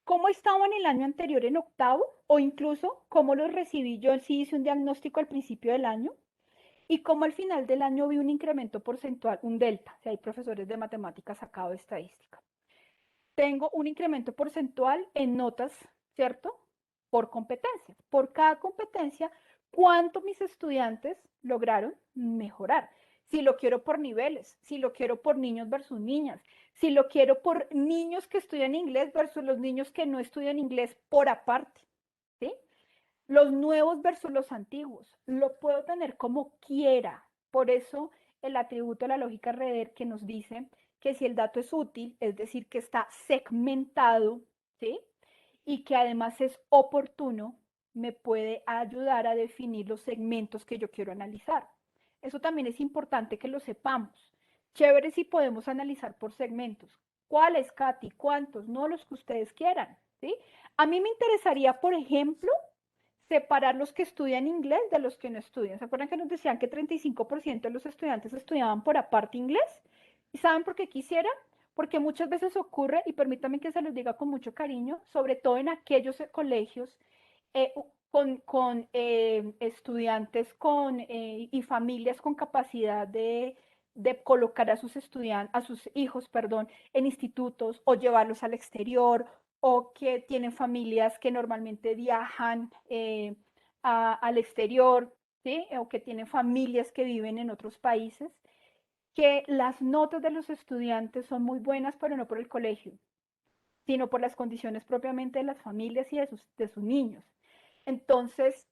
¿Cómo estaba en el año anterior en octavo? O incluso, ¿cómo los recibí yo si hice un diagnóstico al principio del año? Y cómo al final del año vi un incremento porcentual, un delta, si hay profesores de matemáticas sacado de estadística. Tengo un incremento porcentual en notas, ¿cierto? Por competencia. Por cada competencia, ¿cuánto mis estudiantes lograron mejorar? Si lo quiero por niveles, si lo quiero por niños versus niñas, si lo quiero por niños que estudian inglés versus los niños que no estudian inglés por aparte, ¿sí? Los nuevos versus los antiguos. Lo puedo tener como quiera. Por eso el atributo de la lógica Reder que nos dice que si el dato es útil, es decir, que está segmentado, ¿sí? Y que además es oportuno, me puede ayudar a definir los segmentos que yo quiero analizar. Eso también es importante que lo sepamos. Chévere si podemos analizar por segmentos. ¿Cuáles, Katy? ¿Cuántos? No los que ustedes quieran, ¿sí? A mí me interesaría, por ejemplo, separar los que estudian inglés de los que no estudian. ¿Se acuerdan que nos decían que 35% de los estudiantes estudiaban por aparte inglés? ¿Y saben por qué quisiera? Porque muchas veces ocurre, y permítanme que se los diga con mucho cariño, sobre todo en aquellos colegios con estudiantes y familias con capacidad de colocar a sus estudiantes, a sus hijos, perdón, en institutos o llevarlos al exterior o que tienen familias que normalmente viajan al exterior, ¿sí? O que tienen familias que viven en otros países, que las notas de los estudiantes son muy buenas, pero no por el colegio, sino por las condiciones propiamente de las familias y de sus niños. Entonces,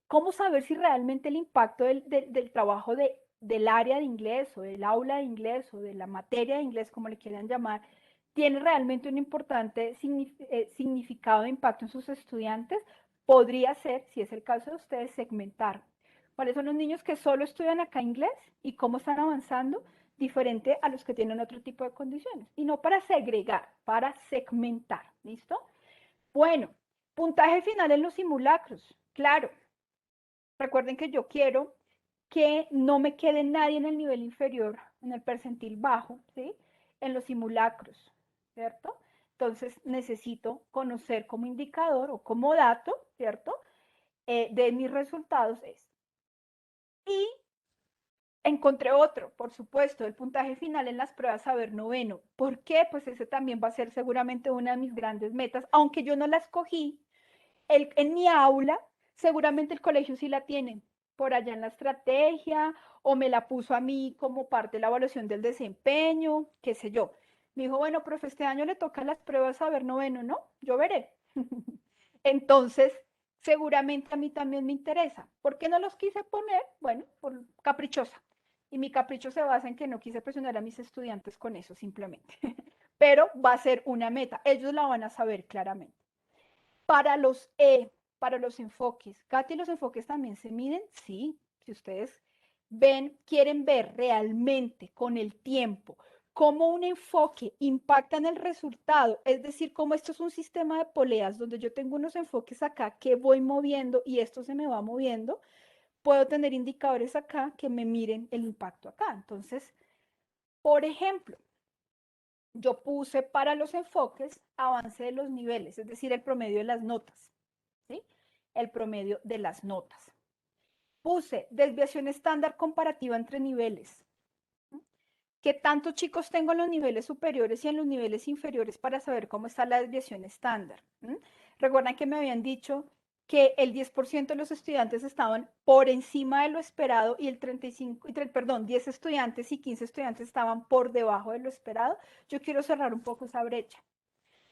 ¿cómo saber si realmente el impacto del trabajo del área de inglés o del aula de inglés o de la materia de inglés, como le quieran llamar, tiene realmente un importante significado de impacto en sus estudiantes? Podría ser, si es el caso de ustedes, segmentar. ¿Cuáles son los niños que solo estudian acá inglés y cómo están avanzando? Diferente a los que tienen otro tipo de condiciones. Y no para segregar, para segmentar. ¿Listo? Bueno, puntaje final en los simulacros. Claro, recuerden que yo quiero que no me quede nadie en el nivel inferior, en el percentil bajo, ¿sí? En los simulacros, ¿cierto? Entonces necesito conocer como indicador o como dato, ¿cierto? De mis resultados es. Y encontré otro, por supuesto, el puntaje final en las pruebas saber noveno. ¿Por qué? Pues ese también va a ser seguramente una de mis grandes metas, aunque yo no la escogí, en mi aula, seguramente el colegio sí la tiene por allá en la estrategia o me la puso a mí como parte de la evaluación del desempeño, qué sé yo. Me dijo, bueno, profe, este año le toca las pruebas saber noveno, ¿no? Yo veré. Entonces, seguramente a mí también me interesa. ¿Por qué no los quise poner? Bueno, por caprichosa. Y mi capricho se basa en que no quise presionar a mis estudiantes con eso simplemente. Pero va a ser una meta. Ellos la van a saber claramente. Para los enfoques. Katy, ¿los enfoques también se miden? Sí, si ustedes quieren ver realmente con el tiempo cómo un enfoque impacta en el resultado, es decir, cómo esto es un sistema de poleas donde yo tengo unos enfoques acá que voy moviendo y esto se me va moviendo, puedo tener indicadores acá que me miren el impacto acá. Entonces, por ejemplo, yo puse para los enfoques avance de los niveles, es decir, el promedio de las notas, ¿sí? El promedio de las notas. Puse desviación estándar comparativa entre niveles. ¿Qué tantos chicos tengo en los niveles superiores y en los niveles inferiores para saber cómo está la desviación estándar? Recuerdan que me habían dicho que el 10% de los estudiantes estaban por encima de lo esperado y el 10 estudiantes y 15 estudiantes estaban por debajo de lo esperado. Yo quiero cerrar un poco esa brecha.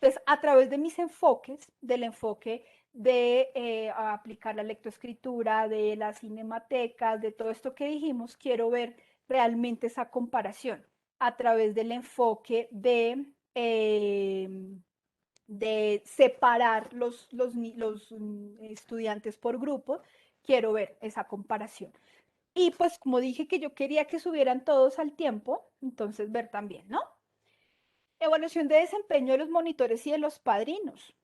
Entonces, a través de mis enfoques, del enfoque de aplicar la lectoescritura, de las cinematecas, de todo esto que dijimos, quiero ver realmente esa comparación a través del enfoque de separar los estudiantes por grupos, quiero ver esa comparación. Y pues como dije que yo quería que subieran todos al tiempo, entonces ver también, ¿no? Evaluación de desempeño de los monitores y de los padrinos.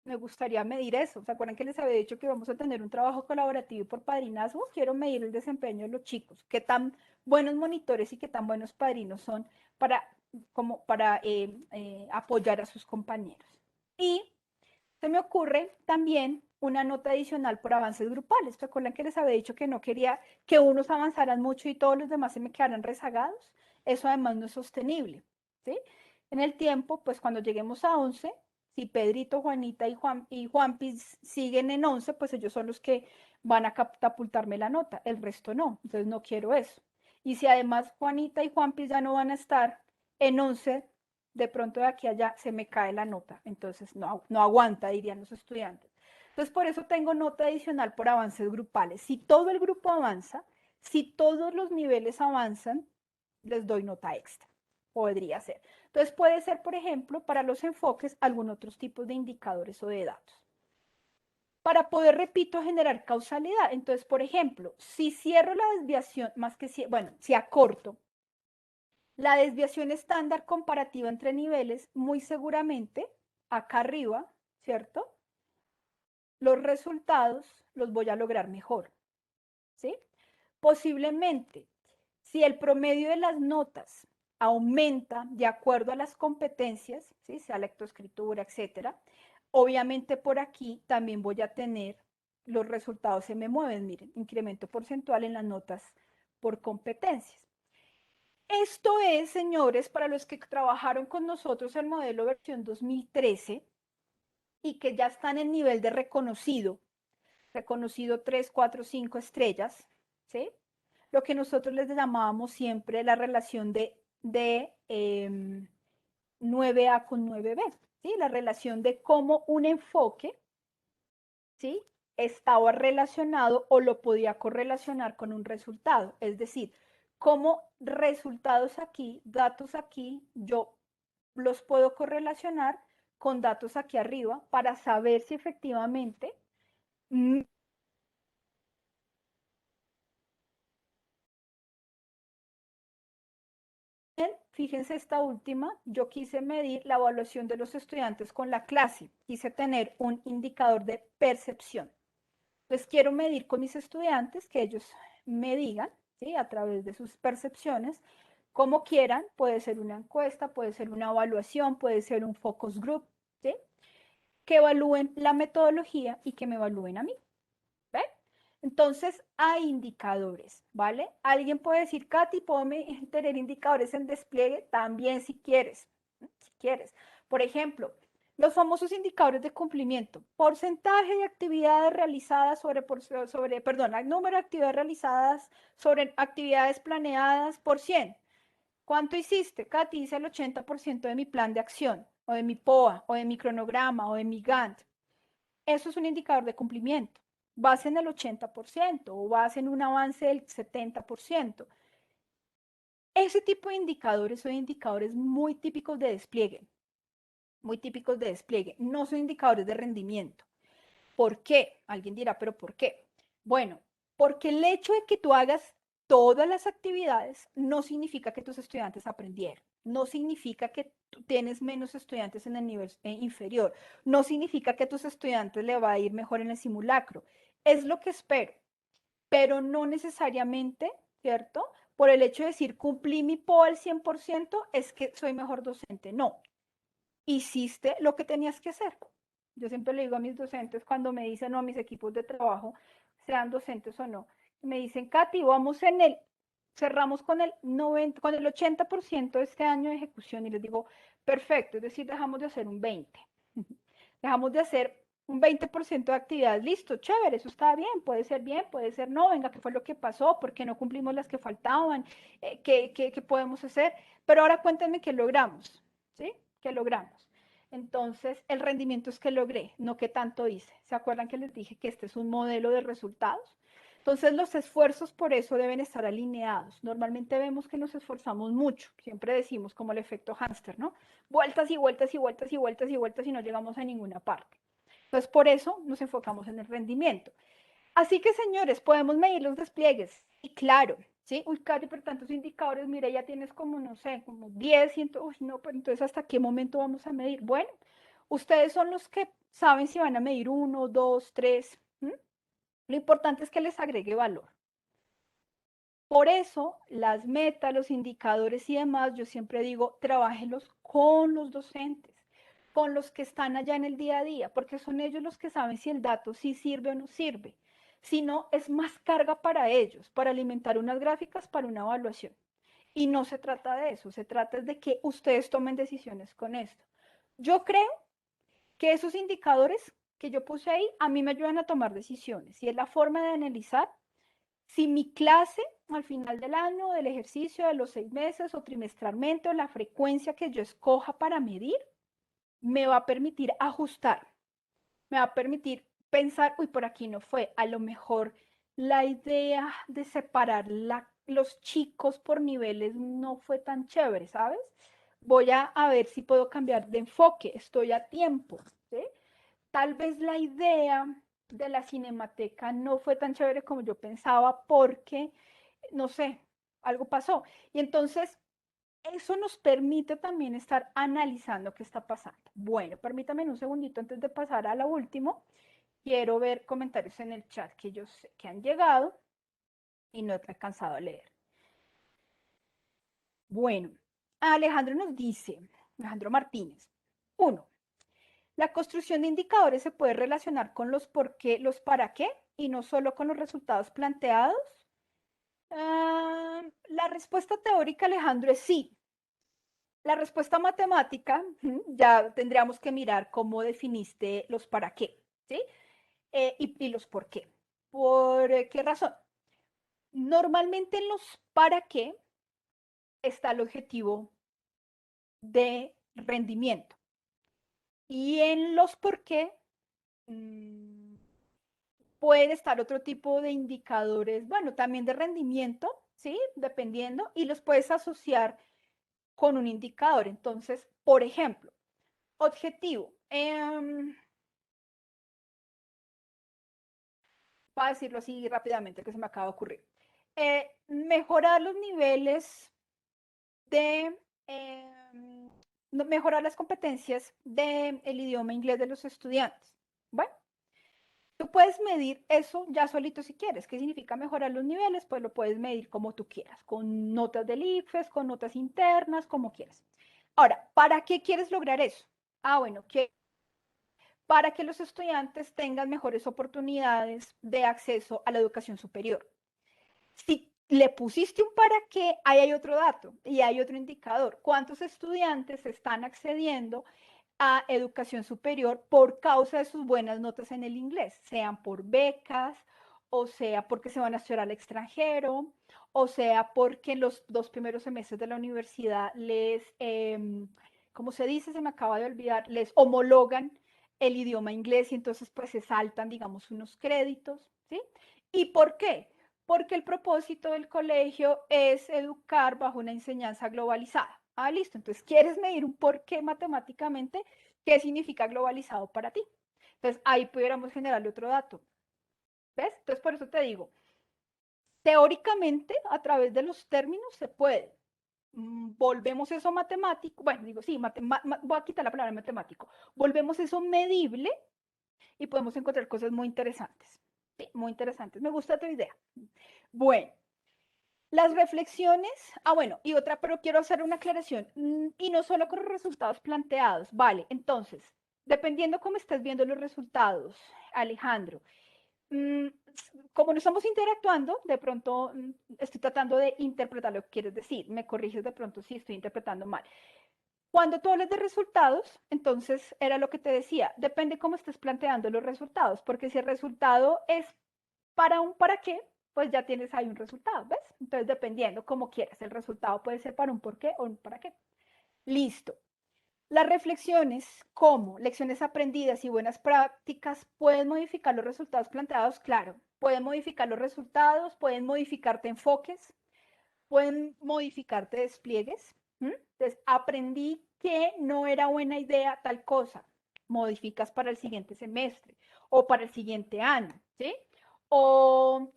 me gustaría medir eso. ¿Se acuerdan que les había dicho que vamos a tener un trabajo colaborativo y por padrinazgo? Quiero medir el desempeño de los chicos, qué tan buenos monitores y qué tan buenos padrinos son para, como para apoyar a sus compañeros. Y se me ocurre también una nota adicional por avances grupales. ¿Se acuerdan que les había dicho que no quería que unos avanzaran mucho y todos los demás se me quedaran rezagados? Eso además no es sostenible, ¿sí? En el tiempo, pues cuando lleguemos a 11, si Pedrito, Juanita y Juanpis siguen en 11, pues ellos son los que van a catapultarme la nota, el resto no, entonces no quiero eso. Y si además Juanita y Juanpis ya no van a estar en 11, de pronto de aquí a allá se me cae la nota, entonces no aguanta, dirían los estudiantes. Entonces por eso tengo nota adicional por avances grupales. Si todo el grupo avanza, si todos los niveles avanzan, les doy nota extra. Podría ser. Entonces puede ser, por ejemplo, para los enfoques, algún otros tipos de indicadores o de datos. Para poder, repito, generar causalidad. Entonces, por ejemplo, si cierro la desviación, más que si, bueno, si acorto, la desviación estándar comparativa entre niveles, muy seguramente, acá arriba, ¿cierto? Los resultados los voy a lograr mejor, ¿sí? Posiblemente, si el promedio de las notas aumenta de acuerdo a las competencias, ¿sí? Sea lectoescritura, etcétera, obviamente por aquí también voy a tener los resultados se me mueven, miren, incremento porcentual en las notas por competencias. Esto es, señores, para los que trabajaron con nosotros el modelo versión 2013 y que ya están en nivel de reconocido 3, 4, 5 estrellas, ¿sí? Lo que nosotros les llamábamos siempre la relación de 9A con 9B, ¿sí? La relación de cómo un enfoque, ¿sí? Estaba relacionado o lo podía correlacionar con un resultado. Es decir, cómo resultados aquí, datos aquí, yo los puedo correlacionar con datos aquí arriba para saber si efectivamente fíjense esta última, yo quise medir la evaluación de los estudiantes con la clase, quise tener un indicador de percepción. Entonces quiero medir con mis estudiantes, que ellos me digan, ¿sí? A través de sus percepciones, como quieran, puede ser una encuesta, puede ser una evaluación, puede ser un focus group, ¿sí? Que evalúen la metodología y que me evalúen a mí. ¿Ve? Entonces, hay indicadores, ¿vale? Alguien puede decir, Katy, ponme tener indicadores en despliegue también si quieres, si quieres. Por ejemplo, los famosos indicadores de cumplimiento, porcentaje de actividades realizadas perdón, el número de actividades realizadas sobre actividades planeadas por 100. ¿Cuánto hiciste? Katy, hice el 80% de mi plan de acción, o de mi POA, o de mi cronograma, o de mi Gantt. Eso es un indicador de cumplimiento. Vas en el 80% o vas en un avance del 70%. Ese tipo de indicadores son indicadores muy típicos de despliegue, muy típicos de despliegue. No son indicadores de rendimiento. ¿Por qué? Alguien dirá, pero ¿por qué? Bueno, porque el hecho de que tú hagas todas las actividades no significa que tus estudiantes aprendieron, no significa que tú tienes menos estudiantes en el nivel inferior, no significa que a tus estudiantes le va a ir mejor en el simulacro. Es lo que espero, pero no necesariamente, ¿cierto? Por el hecho de decir cumplí mi POA al 100%, es que soy mejor docente. No, hiciste lo que tenías que hacer. Yo siempre le digo a mis docentes cuando me dicen, no, a mis equipos de trabajo, sean docentes o no, me dicen, Katy, vamos cerramos con el 90, con el 80% de este año de ejecución y les digo, perfecto, es decir, dejamos de hacer un 20, dejamos de hacer un 20% de actividades, listo, chévere, eso está bien, puede ser no, venga, ¿qué fue lo que pasó? ¿Por qué no cumplimos las que faltaban? ¿Qué podemos hacer? Pero ahora cuéntenme qué logramos, ¿sí? ¿Qué logramos? Entonces, el rendimiento es que logré, no que tanto hice. ¿Se acuerdan que les dije que este es un modelo de resultados? Entonces, los esfuerzos por eso deben estar alineados. Normalmente vemos que nos esforzamos mucho. Siempre decimos como el efecto hámster, ¿no? Vueltas y vueltas y vueltas y vueltas y vueltas y no llegamos a ninguna parte. Entonces, por eso nos enfocamos en el rendimiento. Así que, señores, podemos medir los despliegues. Y claro, ¿sí? Uy, Katy, por tantos indicadores, mira, ya tienes como, no sé, como 10, 100, uy, no, pero entonces, ¿hasta qué momento vamos a medir? Bueno, Ustedes son los que saben si van a medir 1, 2, 3. Lo importante es que les agregue valor. Por eso, las metas, los indicadores y demás, yo siempre digo, trabájenlos con los docentes, con los que están allá en el día a día, porque son ellos los que saben si el dato sí sirve o no sirve. Si no, es más carga para ellos, para alimentar unas gráficas, para una evaluación. Y no se trata de eso, se trata de que ustedes tomen decisiones con esto. Yo creo que esos indicadores que yo puse ahí a mí me ayudan a tomar decisiones y es la forma de analizar si mi clase al final del año, del ejercicio, de los 6 meses o trimestralmente o la frecuencia que yo escoja para medir, me va a permitir ajustar, me va a permitir pensar, uy, por aquí no fue, a lo mejor la idea de separar los chicos por niveles no fue tan chévere, ¿sabes? Voy a ver si puedo cambiar de enfoque, estoy a tiempo, ¿sí? Tal vez la idea de la cinemateca no fue tan chévere como yo pensaba porque, no sé, algo pasó. Y entonces, eso nos permite también estar analizando qué está pasando. Bueno, permítame un segundito antes de pasar a lo último. Quiero ver comentarios en el chat que yo sé que han llegado y no he alcanzado a leer. Bueno, Alejandro nos dice, Alejandro Martínez, 1. La construcción de indicadores se puede relacionar con los por qué, los para qué y no solo con los resultados planteados. La respuesta teórica, Alejandro, es sí. La respuesta matemática, ya tendríamos que mirar cómo definiste los para qué, ¿sí? Y los por qué. ¿Por qué razón? Normalmente en los para qué está el objetivo de rendimiento. Y en los por qué puede estar otro tipo de indicadores, bueno, también de rendimiento, ¿sí? Dependiendo, y los puedes asociar con un indicador. Entonces, por ejemplo, objetivo. Para decirlo así rápidamente, que se me acaba de ocurrir. Mejorar los niveles de... mejorar las competencias del idioma inglés de los estudiantes. Bueno, tú puedes medir eso ya solito si quieres. ¿Qué significa mejorar los niveles? Pues lo puedes medir como tú quieras, con notas del ICFES, con notas internas, como quieras. Ahora, ¿para qué quieres lograr eso? Bueno, para que los estudiantes tengan mejores oportunidades de acceso a la educación superior. Si le pusiste un para qué, ahí hay otro dato y hay otro indicador. ¿Cuántos estudiantes están accediendo a educación superior por causa de sus buenas notas en el inglés? Sean por becas, o sea porque se van a estudiar al extranjero, o sea porque en los 2 primeros semestres de la universidad les, ¿cómo se dice? Se me acaba de olvidar, les homologan el idioma inglés y entonces pues se saltan, digamos, unos créditos, ¿sí? ¿Y por qué? Porque el propósito del colegio es educar bajo una enseñanza globalizada. Listo. Entonces, ¿quieres medir un por qué matemáticamente? ¿Qué significa globalizado para ti? Entonces, ahí pudiéramos generarle otro dato. ¿Ves? Entonces, por eso te digo, teóricamente, a través de los términos se puede. Volvemos eso matemático, bueno, digo, sí, voy a quitar la palabra matemático. Volvemos eso medible y podemos encontrar cosas muy interesantes. Sí, muy interesantes. Me gusta tu idea. Bueno, las reflexiones, bueno, y otra, pero quiero hacer una aclaración, y no solo con los resultados planteados, vale, entonces, dependiendo cómo estés viendo los resultados, Alejandro, como no estamos interactuando, de pronto estoy tratando de interpretar lo que quieres decir, me corriges de pronto si estoy interpretando mal. Cuando tú hablas de resultados, entonces era lo que te decía, depende cómo estés planteando los resultados, porque si el resultado es para un para qué, pues ya tienes ahí un resultado, ¿ves? Entonces, dependiendo cómo quieras, el resultado puede ser para un por qué o un para qué. Listo. Las reflexiones como lecciones aprendidas y buenas prácticas pueden modificar los resultados planteados, claro. Pueden modificar los resultados, pueden modificarte enfoques, pueden modificarte despliegues. Entonces, aprendí que no era buena idea tal cosa. Modificas para el siguiente semestre o para el siguiente año, ¿sí? O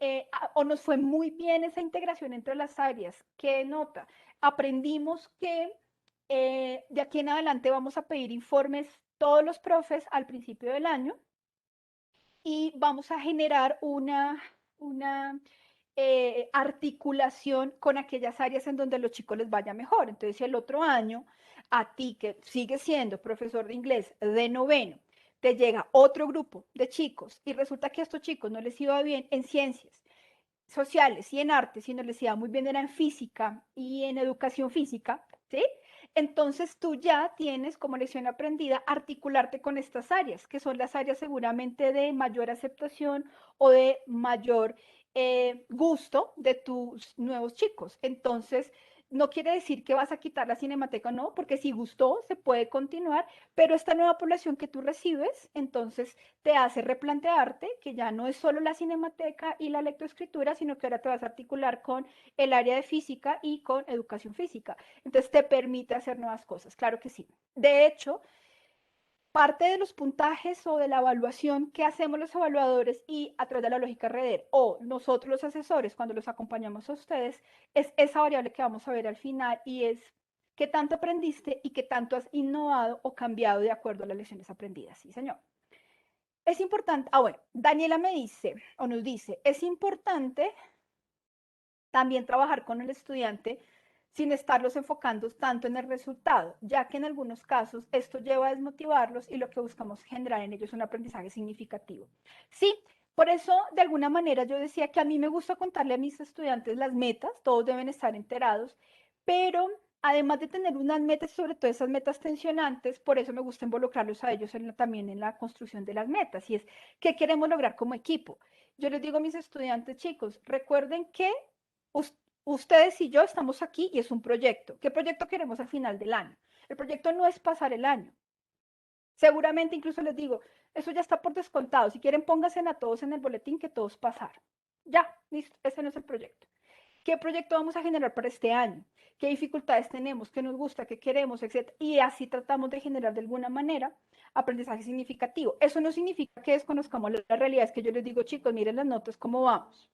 nos fue muy bien esa integración entre las áreas. ¿Qué nota? Aprendimos que De aquí en adelante vamos a pedir informes todos los profes al principio del año y vamos a generar una articulación con aquellas áreas en donde a los chicos les vaya mejor. Entonces, si el otro año a ti, que sigues siendo profesor de inglés de noveno, te llega otro grupo de chicos y resulta que a estos chicos no les iba bien en ciencias sociales y en arte, sino les iba muy bien era en física y en educación física, ¿sí? Entonces tú ya tienes como lección aprendida articularte con estas áreas, que son las áreas seguramente de mayor aceptación o de mayor gusto de tus nuevos chicos. Entonces, no quiere decir que vas a quitar la cinemateca, no, porque si gustó, se puede continuar, pero esta nueva población que tú recibes, entonces te hace replantearte que ya no es solo la cinemateca y la lectoescritura, sino que ahora te vas a articular con el área de física y con educación física. Entonces te permite hacer nuevas cosas, claro que sí. De hecho, parte de los puntajes o de la evaluación que hacemos los evaluadores y a través de la lógica REDER o nosotros los asesores cuando los acompañamos a ustedes es esa variable que vamos a ver al final y es qué tanto aprendiste y qué tanto has innovado o cambiado de acuerdo a las lecciones aprendidas. Sí, señor. Es importante, bueno, Daniela me dice o nos dice, es importante también trabajar con el estudiante sin estarlos enfocando tanto en el resultado, ya que en algunos casos esto lleva a desmotivarlos y lo que buscamos generar en ellos es un aprendizaje significativo. Sí, por eso de alguna manera yo decía que a mí me gusta contarle a mis estudiantes las metas, todos deben estar enterados, pero además de tener unas metas, sobre todo esas metas tensionantes, por eso me gusta involucrarlos a ellos también en la construcción de las metas, y es qué queremos lograr como equipo. Yo les digo a mis estudiantes, chicos, recuerden que ustedes y yo estamos aquí y es un proyecto. ¿Qué proyecto queremos al final del año? El proyecto no es pasar el año. Seguramente incluso les digo, eso ya está por descontado. Si quieren, pónganse a todos en el boletín que todos pasaron. Ya, listo, ese no es el proyecto. ¿Qué proyecto vamos a generar para este año? ¿Qué dificultades tenemos? ¿Qué nos gusta? ¿Qué queremos? Etcétera. Y así tratamos de generar de alguna manera aprendizaje significativo. Eso no significa que desconozcamos la realidad. Es que yo les digo, chicos, miren las notas, cómo vamos.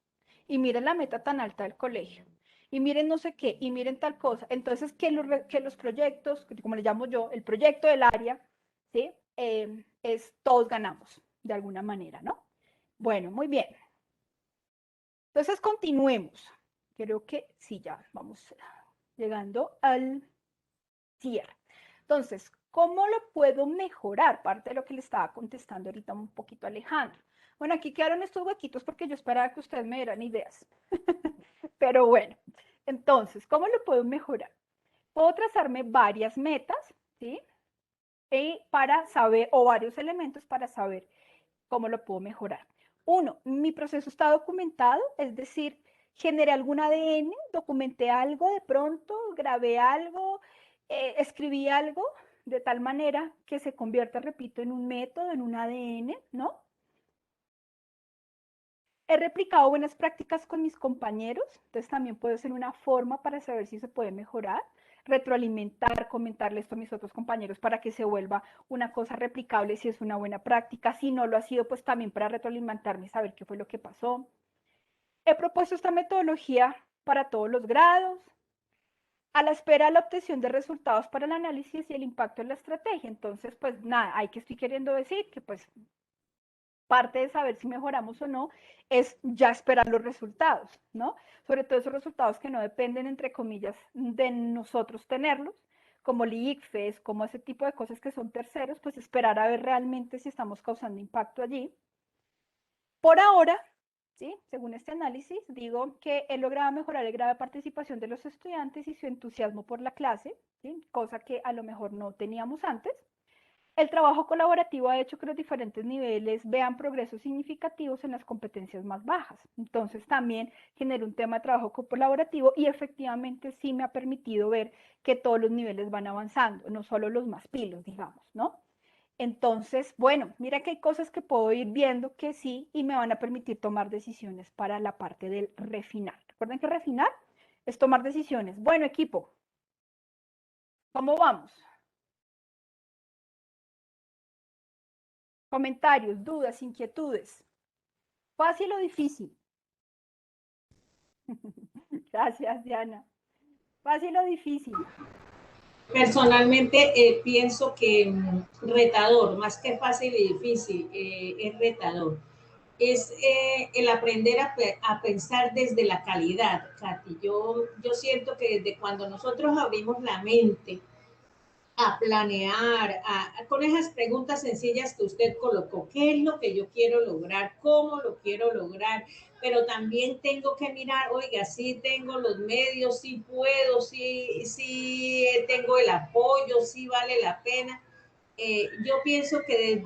Y miren la meta tan alta del colegio. Y miren no sé qué, y miren tal cosa. Entonces, que los proyectos, como le llamo yo, el proyecto del área, ¿sí? Es todos ganamos, de alguna manera, ¿no? Bueno, muy bien. Entonces, continuemos. Creo que sí, ya vamos llegando al cierre. Entonces, ¿cómo lo puedo mejorar? Parte de lo que le estaba contestando ahorita un poquito a Alejandro. Bueno, aquí quedaron estos huequitos porque yo esperaba que ustedes me dieran ideas. Pero bueno, entonces, ¿cómo lo puedo mejorar? Puedo trazarme varias metas, ¿sí? Y para saber, o varios elementos para saber cómo lo puedo mejorar. Uno, mi proceso está documentado, es decir, generé algún ADN, documenté algo de pronto, grabé algo, escribí algo, de tal manera que se convierta, repito, en un método, en un ADN, ¿no? He replicado buenas prácticas con mis compañeros, entonces también puede ser una forma para saber si se puede mejorar, retroalimentar, comentarle esto a mis otros compañeros para que se vuelva una cosa replicable si es una buena práctica, si no lo ha sido, pues también para retroalimentarme y saber qué fue lo que pasó. He propuesto esta metodología para todos los grados, a la espera de la obtención de resultados para el análisis y el impacto en la estrategia. Entonces, pues nada, hay que estoy queriendo decir que pues parte de saber si mejoramos o no es ya esperar los resultados, ¿no? Sobre todo esos resultados que no dependen, entre comillas, de nosotros tenerlos, como el ICFES, como ese tipo de cosas que son terceros, pues esperar a ver realmente si estamos causando impacto allí. Por ahora, ¿sí? Según este análisis, digo que he logrado mejorar el grado de participación de los estudiantes y su entusiasmo por la clase, ¿sí? Cosa que a lo mejor no teníamos antes. El trabajo colaborativo ha hecho que los diferentes niveles vean progresos significativos en las competencias más bajas. Entonces también genera un tema de trabajo colaborativo y efectivamente sí me ha permitido ver que todos los niveles van avanzando, no solo los más pilos, digamos, ¿no? Entonces, bueno, mira que hay cosas que puedo ir viendo que sí y me van a permitir tomar decisiones para la parte del refinar. Recuerden que refinar es tomar decisiones. Bueno, equipo, ¿cómo vamos? Comentarios, dudas, inquietudes. ¿Fácil o difícil? Gracias, Diana. ¿Fácil o difícil? Personalmente pienso que retador, más que fácil y difícil, es retador. Es el aprender a pensar desde la calidad, Katy. Yo siento que desde cuando nosotros abrimos la mente a planear, con esas preguntas sencillas que usted colocó, ¿qué es lo que yo quiero lograr? ¿Cómo lo quiero lograr? Pero también tengo que mirar, oiga, sí tengo los medios, sí puedo, sí tengo el apoyo, sí vale la pena. Yo pienso que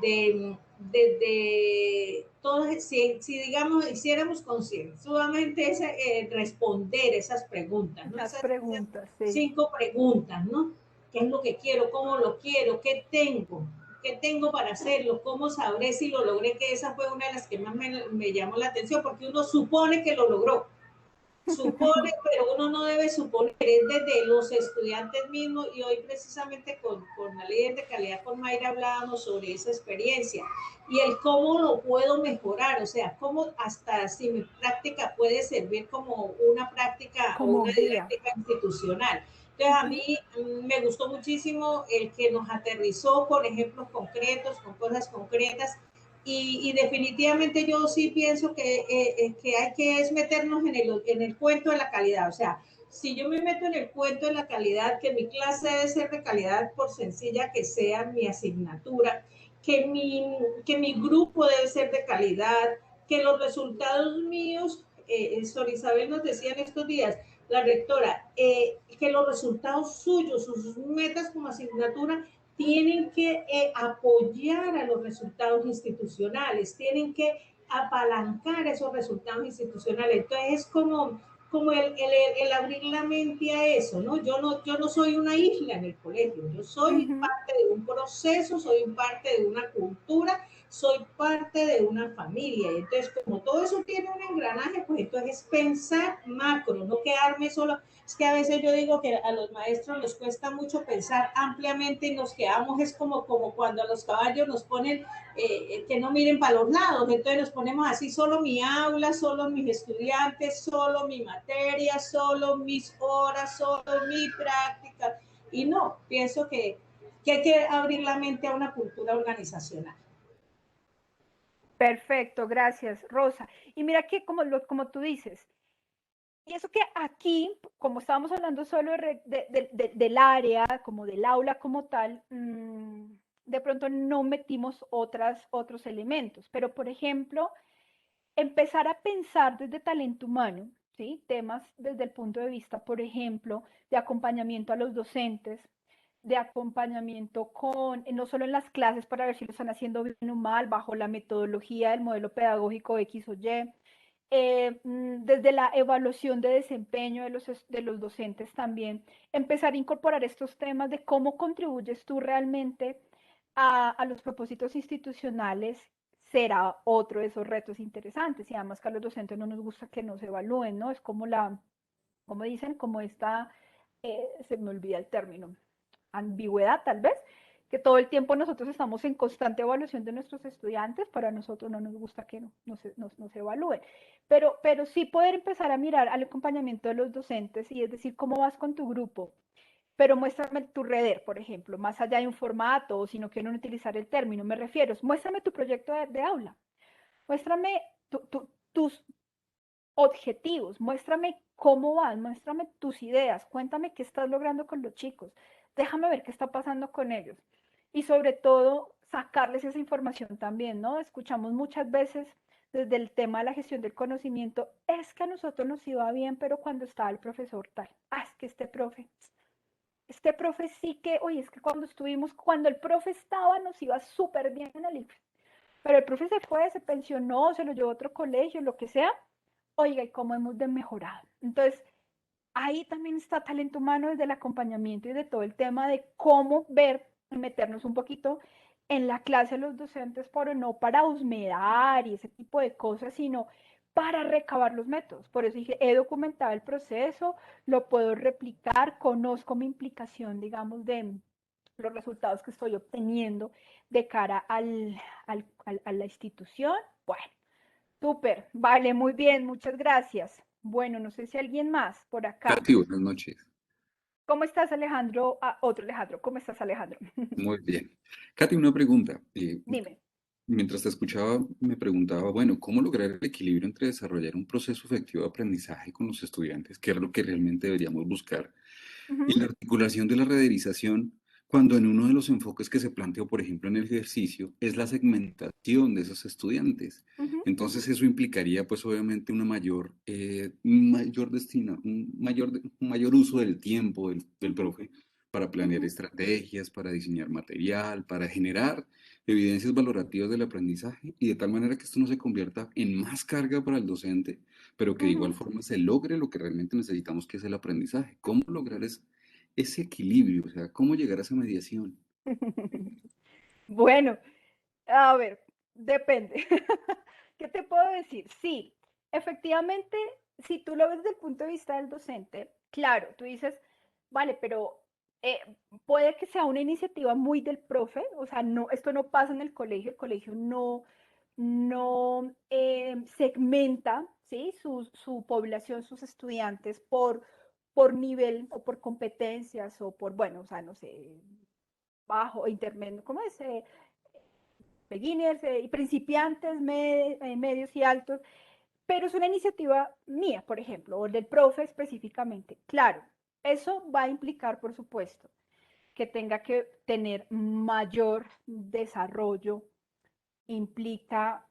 desde todos, si digamos, hiciéramos concienzudamente responder esas preguntas, ¿no? Las Esas preguntas, sí. 5 preguntas, ¿no? ¿Qué es lo que quiero? ¿Cómo lo quiero? ¿Qué tengo? ¿Qué tengo para hacerlo? ¿Cómo sabré si lo logré? Que esa fue una de las que más me llamó la atención, porque uno supone que lo logró, supone, pero uno no debe suponer, es desde los estudiantes mismos, y hoy precisamente con la líder de calidad, con Mayra, hablábamos sobre esa experiencia y el cómo lo puedo mejorar, o sea, cómo hasta si mi práctica puede servir como una práctica o Como una guía. didáctica institucional. Entonces, a Ujú. mí me gustó muchísimo el que nos aterrizó con ejemplos concretos, con cosas concretas, y definitivamente yo sí pienso que hay que es meternos en el cuento de la calidad. O sea, si yo me meto en el cuento de la calidad, que mi clase debe ser de calidad por sencilla que sea mi asignatura, que mi grupo debe ser de calidad, que los resultados míos, Sor Isabel nos decía en estos días, la rectora, que los resultados suyos, sus metas como asignatura, tienen que apoyar a los resultados institucionales, tienen que apalancar esos resultados institucionales. Entonces es como el abrir la mente a eso, ¿no? Yo no soy una isla en el colegio, yo soy Ujú. parte de un proceso, soy parte de una cultura, soy parte de una familia. Y entonces, como todo eso tiene un engranaje, pues entonces es pensar macro, no quedarme solo. Es que a veces yo digo que a los maestros les cuesta mucho pensar ampliamente y nos quedamos, es como cuando a los caballos nos ponen que no miren para los lados, entonces nos ponemos así, solo mi aula, solo mis estudiantes, solo mi materia, solo mis horas, solo mi práctica. Y no, pienso que hay que abrir la mente a una cultura organizacional. Perfecto, gracias, Rosa. Y mira que como tú dices, y eso que aquí, como estábamos hablando solo del área, como del aula como tal, de pronto no metimos otros elementos. Pero, por ejemplo, empezar a pensar desde talento humano, ¿sí? Temas desde el punto de vista, por ejemplo, de acompañamiento a los docentes, de acompañamiento no solo en las clases para ver si lo están haciendo bien o mal, bajo la metodología del modelo pedagógico X o Y, desde la evaluación de desempeño de los docentes también, empezar a incorporar estos temas de cómo contribuyes tú realmente a los propósitos institucionales será otro de esos retos interesantes. Y además que a los docentes no nos gusta que nos evalúen, ¿no? Es como dicen, como esta, se me olvida el término, ambigüedad tal vez, que todo el tiempo nosotros estamos en constante evaluación de nuestros estudiantes, para nosotros no nos gusta que nos evalúen, pero sí poder empezar a mirar al acompañamiento de los docentes y es decir, cómo vas con tu grupo, pero muéstrame tu REDER, por ejemplo, más allá de un formato o si no quieren utilizar el término, me refiero, muéstrame tu proyecto de aula, muéstrame tus objetivos, muéstrame cómo vas, muéstrame tus ideas, cuéntame qué estás logrando con los chicos, déjame ver qué está pasando con ellos. Y sobre todo, sacarles esa información también, ¿no? Escuchamos muchas veces desde el tema de la gestión del conocimiento, es que a nosotros nos iba bien, pero cuando estaba el profesor tal, es que este profe sí que, oye, es que cuando el profe estaba nos iba súper bien en el IFES, pero el profe se fue, se pensionó, se lo llevó a otro colegio, lo que sea, oiga, ¿y cómo hemos de mejorar? Entonces, ahí también está talento humano desde el acompañamiento y de todo el tema de cómo ver, meternos un poquito en la clase de los docentes, pero no para husmear y ese tipo de cosas, sino para recabar los métodos. Por eso dije, he documentado el proceso, lo puedo replicar, conozco mi implicación, digamos, de los resultados que estoy obteniendo de cara a la institución. Bueno, súper, vale, muy bien, muchas gracias. Bueno, no sé si alguien más por acá. Katy, buenas noches. ¿Cómo estás, Alejandro? Otro Alejandro, ¿cómo estás, Alejandro? Muy bien. Katy, una pregunta. Dime. Mientras te escuchaba, me preguntaba, bueno, ¿cómo lograr el equilibrio entre desarrollar un proceso efectivo de aprendizaje con los estudiantes, que es lo que realmente deberíamos buscar, Ujú, y la articulación de la rederización, cuando en uno de los enfoques que se planteó, por ejemplo, en el ejercicio, es la segmentación de esos estudiantes? ujú, Entonces eso implicaría, pues obviamente, un mayor destino, un mayor uso del tiempo del ujú, profe para planear ujú, estrategias, para diseñar material, para generar evidencias valorativas del aprendizaje y de tal manera que esto no se convierta en más carga para el docente, pero que de igual ujú. forma se logre lo que realmente necesitamos, que es el aprendizaje. ¿Cómo lograr ese equilibrio? O sea, ¿cómo llegar a esa mediación? Bueno, a ver, depende. ¿Qué te puedo decir? Sí, efectivamente, si tú lo ves desde el punto de vista del docente, claro, tú dices, vale, pero eh, puede que sea una iniciativa muy del profe, o sea, no, esto no pasa en el colegio no segmenta, ¿sí? Su población, sus estudiantes por nivel o por competencias o por, bueno, o sea, no sé, bajo, intermedio, ¿cómo es? Beginners y principiantes, medios y altos, pero es una iniciativa mía, por ejemplo, o del profe específicamente. Claro, eso va a implicar, por supuesto, que tenga que tener mayor desarrollo, implica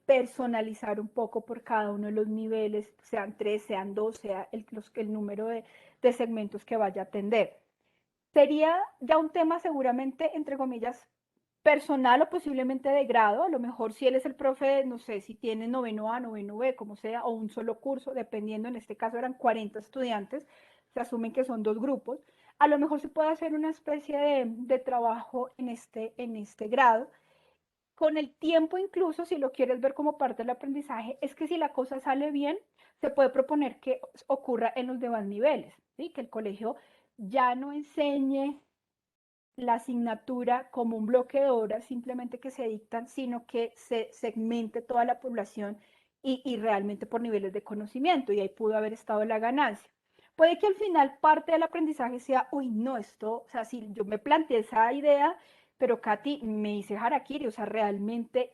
personalizar un poco por cada uno de los niveles, sean tres, sean dos, sea el número de segmentos que vaya a atender. Sería ya un tema seguramente, entre comillas, personal o posiblemente de grado, a lo mejor si él es el profe, no sé, si tiene noveno A, noveno B, como sea, o un solo curso, dependiendo, en este caso eran 40 estudiantes, se asumen que son dos grupos, a lo mejor se puede hacer una especie de trabajo en este grado. Con el tiempo incluso, si lo quieres ver como parte del aprendizaje, es que si la cosa sale bien, se puede proponer que ocurra en los demás niveles, ¿sí? Que el colegio ya no enseñe la asignatura como un bloque de horas simplemente que se dictan, sino que se segmente toda la población y realmente por niveles de conocimiento, y ahí pudo haber estado la ganancia. Puede que al final parte del aprendizaje sea, uy, no, esto, o sea, si yo me planteé esa idea, pero Katy me hice harakiri, o sea, realmente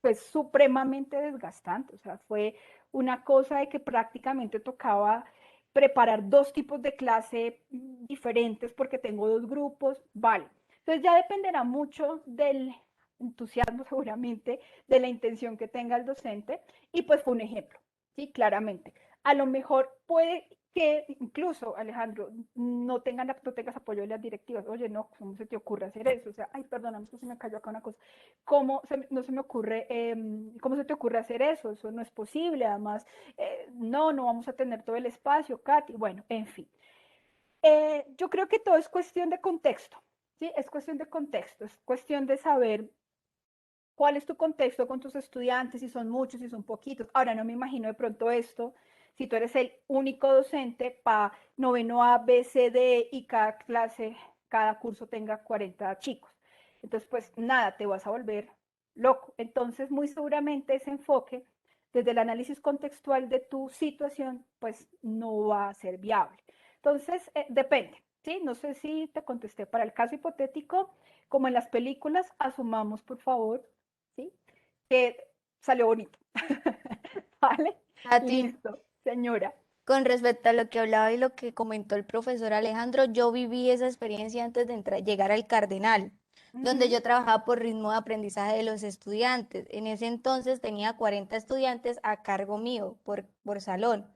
fue supremamente desgastante, o sea, fue una cosa de que prácticamente tocaba preparar dos tipos de clase diferentes porque tengo dos grupos, vale. Entonces ya dependerá mucho del entusiasmo seguramente, de la intención que tenga el docente y pues fue un ejemplo, ¿sí? Claramente. A lo mejor puede que incluso, Alejandro, no tengas apoyo de las directivas. Oye, no, ¿cómo se te ocurre hacer eso? O sea, ay, perdóname, que se me cayó acá una cosa. No se me ocurre, cómo se te ocurre hacer eso? Eso no es posible. Además, no vamos a tener todo el espacio, Katy. Bueno, en fin. Yo creo que todo es cuestión de contexto, ¿sí? Es cuestión de contexto, es cuestión de saber cuál es tu contexto con tus estudiantes, si son muchos, si son poquitos. Ahora, no me imagino de pronto esto, si tú eres el único docente para noveno A, B, C, D y cada clase, cada curso tenga 40 chicos. Entonces, pues nada, te vas a volver loco. Entonces, muy seguramente ese enfoque desde el análisis contextual de tu situación, pues no va a ser viable. Entonces, depende, ¿sí? No sé si te contesté. Para el caso hipotético, como en las películas, asumamos, por favor, ¿sí? Que salió bonito. ¿Vale? A ti. Listo, señora. Con respecto a lo que hablaba y lo que comentó el profesor Alejandro, yo viví esa experiencia antes de llegar al Cardenal, donde Ujú, yo trabajaba por ritmo de aprendizaje de los estudiantes. En ese entonces tenía 40 estudiantes a cargo mío por salón.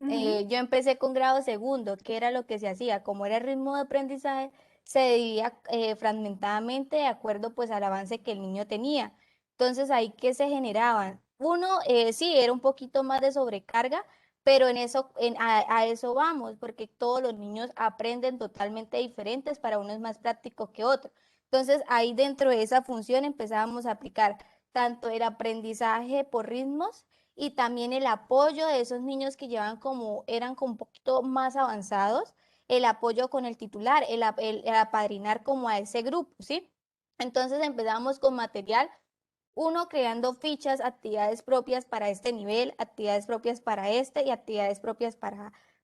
ujú, Yo empecé con grado segundo, que era lo que se hacía, como era el ritmo de aprendizaje, se dividía fragmentadamente de acuerdo pues al avance que el niño tenía. Entonces ahí que se generaban. Uno, sí, era un poquito más de sobrecarga, pero en eso, a eso vamos, porque todos los niños aprenden totalmente diferentes, para uno es más práctico que otro. Entonces ahí dentro de esa función empezábamos a aplicar tanto el aprendizaje por ritmos, y también el apoyo de esos niños que eran como un poquito más avanzados, el apoyo con el titular, el apadrinar como a ese grupo, ¿sí? Entonces empezamos con material, uno creando fichas, actividades propias para este nivel, actividades propias para este y actividades propias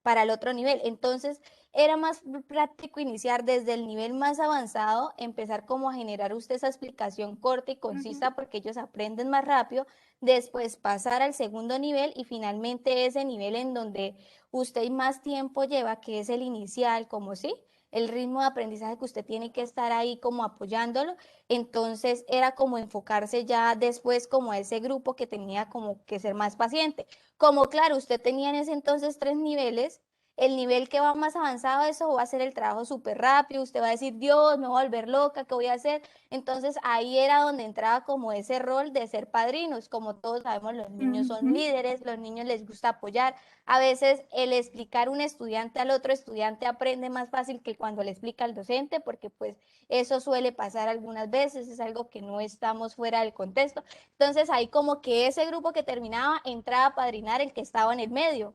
para el otro nivel. Entonces, era más práctico iniciar desde el nivel más avanzado, empezar como a generar usted esa explicación corta y concisa porque ellos aprenden más rápido, después pasar al segundo nivel y finalmente ese nivel en donde usted más tiempo lleva, que es el inicial, como sí, el ritmo de aprendizaje que usted tiene que estar ahí como apoyándolo. Entonces era como enfocarse ya después como a ese grupo que tenía como que ser más paciente. Como claro, usted tenía en ese entonces 3 niveles, el nivel que va más avanzado, eso va a ser el trabajo súper rápido, usted va a decir, Dios, me voy a volver loca, ¿qué voy a hacer? Entonces ahí era donde entraba como ese rol de ser padrinos, como todos sabemos, los niños son líderes, los niños les gusta apoyar, a veces el explicar un estudiante al otro estudiante aprende más fácil que cuando le explica al docente, porque pues eso suele pasar algunas veces, es algo que no estamos fuera del contexto. Entonces ahí como que ese grupo que terminaba entraba a padrinar el que estaba en el medio.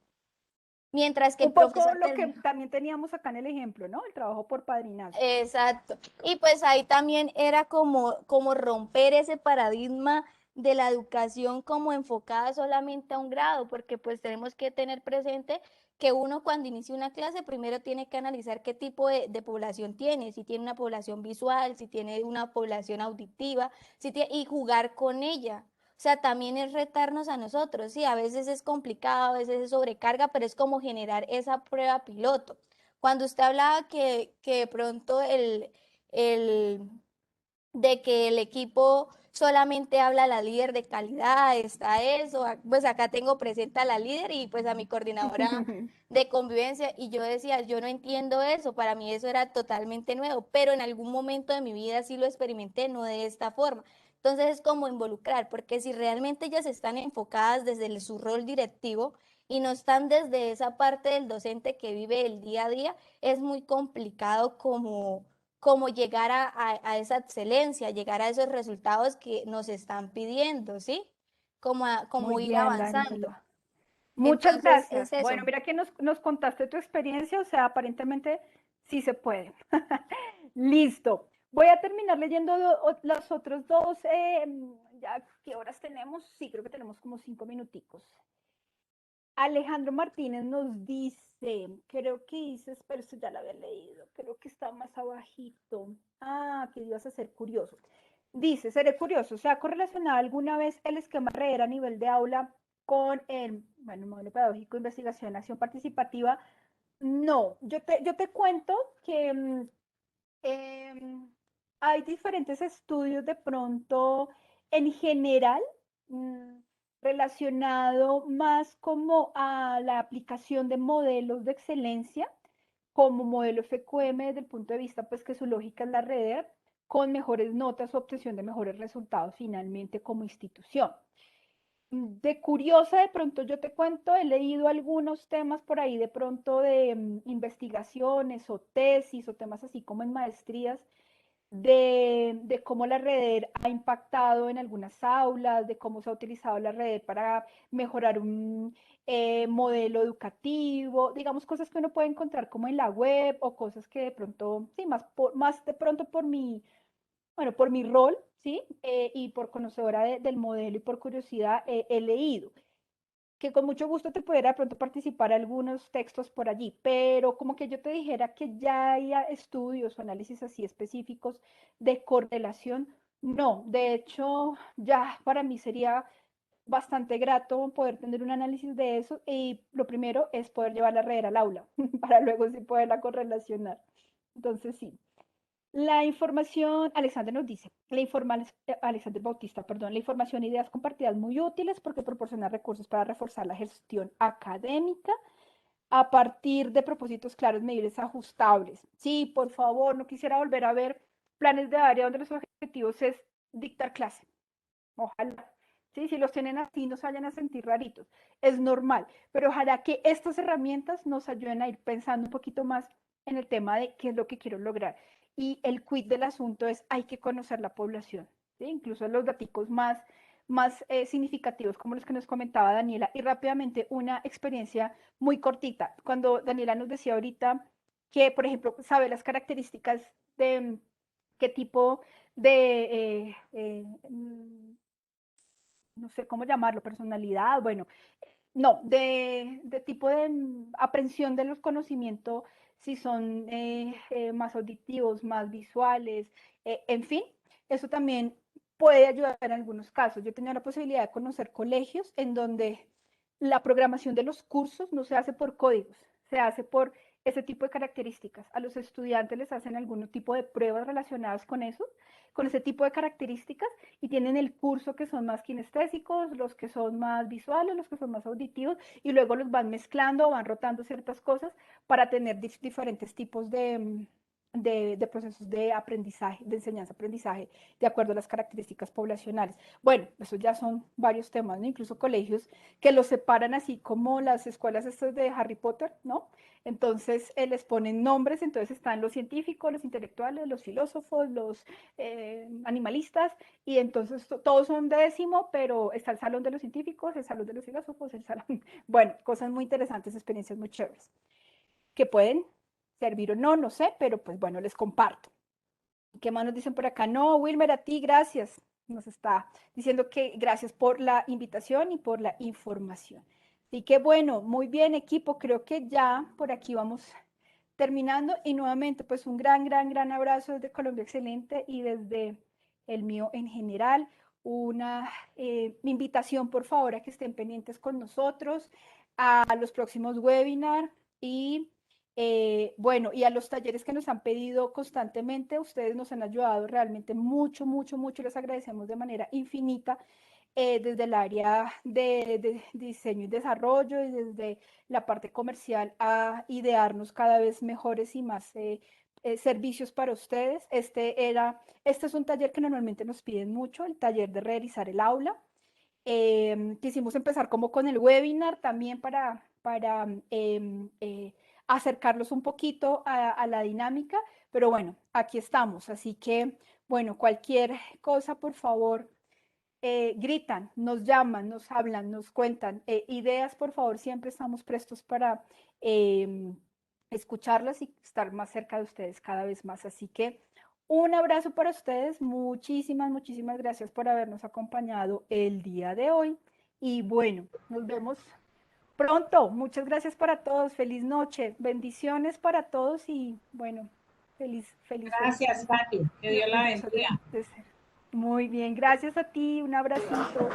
Mientras que el Un poco profesor lo que termina. también teníamos acá en el ejemplo, ¿no? El trabajo por padrinazgo. Exacto. Y pues ahí también era como romper ese paradigma de la educación como enfocada solamente a un grado, porque pues tenemos que tener presente que uno cuando inicia una clase primero tiene que analizar qué tipo de población tiene, si tiene una población visual, si tiene una población auditiva, y jugar con ella. O sea, también es retarnos a nosotros, sí, a veces es complicado, a veces es sobrecarga, pero es como generar esa prueba piloto. Cuando usted hablaba que de pronto el, de que el equipo solamente habla a la líder de calidad, está eso, pues acá tengo presente a la líder y pues a mi coordinadora de convivencia y yo decía, yo no entiendo eso, para mí eso era totalmente nuevo, pero en algún momento de mi vida sí lo experimenté, no de esta forma. Entonces es como involucrar, porque si realmente ellas están enfocadas desde su rol directivo y no están desde esa parte del docente que vive el día a día, es muy complicado como llegar a esa excelencia, llegar a esos resultados que nos están pidiendo, ¿sí? Como Muy ir bien, avanzando. Daniela. Muchas Entonces, gracias. es eso. Bueno, mira que nos contaste tu experiencia, o sea, aparentemente sí se puede. Listo. Voy a terminar leyendo los otros dos. Ya, ¿qué horas tenemos? Sí, creo que tenemos como 5 minuticos. Alejandro Martínez nos dice, creo que dices, pero esto ya lo había leído, creo que está más abajito. Ah, que ibas a ser curioso. Dice, seré curioso, ¿se ha correlacionado alguna vez el esquema REER a nivel de aula con el, bueno, modelo pedagógico, investigación, acción participativa? No, yo te cuento que em, hay diferentes estudios de pronto en general relacionado más como a la aplicación de modelos de excelencia, como modelo FQM desde el punto de vista pues que su lógica es la red, con mejores notas o obtención de mejores resultados finalmente como institución. De curiosa, de pronto yo te cuento, he leído algunos temas por ahí de pronto de investigaciones o tesis o temas así como en maestrías de cómo la red ha impactado en algunas aulas, de cómo se ha utilizado la red para mejorar un modelo educativo, digamos cosas que uno puede encontrar como en la web o cosas que de pronto, sí, más de pronto por mi rol, ¿sí? Y por conocedora del modelo y por curiosidad he leído que con mucho gusto te pudiera de pronto participar algunos textos por allí, pero como que yo te dijera que ya hay estudios o análisis así específicos de correlación, no, de hecho ya para mí sería bastante grato poder tener un análisis de eso y lo primero es poder llevar la red al aula para luego sí poderla correlacionar. Entonces sí. La información, Alexander nos dice, Alexander Bautista, perdón, la información e ideas compartidas muy útiles porque proporciona recursos para reforzar la gestión académica a partir de propósitos claros, medibles, ajustables. Sí, por favor, no quisiera volver a ver planes de área donde los objetivos es dictar clase. Ojalá. Sí, si los tienen así, no se vayan a sentir raritos. Es normal, pero ojalá que estas herramientas nos ayuden a ir pensando un poquito más en el tema de qué es lo que quiero lograr. Y el quid del asunto es, hay que conocer la población, ¿sí? Incluso los datos más significativos, como los que nos comentaba Daniela. Y rápidamente, una experiencia muy cortita. Cuando Daniela nos decía ahorita que, por ejemplo, sabe las características de qué tipo de no sé cómo llamarlo, personalidad, bueno, no, de tipo de aprehensión de los conocimientos, si son más auditivos, más visuales, en fin, eso también puede ayudar en algunos casos. Yo he tenido la posibilidad de conocer colegios en donde la programación de los cursos no se hace por códigos, se hace por ese tipo de características. A los estudiantes les hacen algún tipo de pruebas relacionadas con eso, con ese tipo de características, y tienen el curso que son más kinestésicos, los que son más visuales, los que son más auditivos, y luego los van mezclando, van rotando ciertas cosas para tener diferentes tipos de procesos de aprendizaje, de enseñanza-aprendizaje, de acuerdo a las características poblacionales. Bueno, eso ya son varios temas, ¿no? Incluso colegios que los separan así como las escuelas estas de Harry Potter, ¿no? Entonces les ponen nombres, entonces están los científicos, los intelectuales, los filósofos, los animalistas, y entonces todos son de décimo, pero está el salón de los científicos, el salón de los filósofos, el salón, bueno, cosas muy interesantes, experiencias muy chéveres, que pueden servir o no, no sé, pero pues bueno, les comparto. ¿Qué más nos dicen por acá? No, Wilmer, a ti, gracias. Nos está diciendo que gracias por la invitación y por la información. Así que bueno, muy bien, equipo, creo que ya por aquí vamos terminando, y nuevamente pues un gran abrazo desde Colombia Excelente y desde el mío en general. Una invitación, por favor, a que estén pendientes con nosotros a los próximos webinars y bueno, y a los talleres que nos han pedido constantemente. Ustedes nos han ayudado realmente mucho, les agradecemos de manera infinita, desde el área de diseño y desarrollo y desde la parte comercial, a idearnos cada vez mejores y más servicios para ustedes. Este es un taller que normalmente nos piden mucho, el taller de realizar el aula. Quisimos empezar como con el webinar también para acercarlos un poquito a la dinámica, pero bueno, aquí estamos. Así que, bueno, cualquier cosa, por favor, gritan, nos llaman, nos hablan, nos cuentan. Ideas, por favor, siempre estamos prestos para escucharlas y estar más cerca de ustedes cada vez más. Así que un abrazo para ustedes. Muchísimas gracias por habernos acompañado el día de hoy. Y bueno, nos vemos pronto. Muchas gracias para todos. Feliz noche. Bendiciones para todos y bueno, feliz. Gracias, Katy. Que Dios la bendiga. Muy bien, gracias a ti. Un abracito.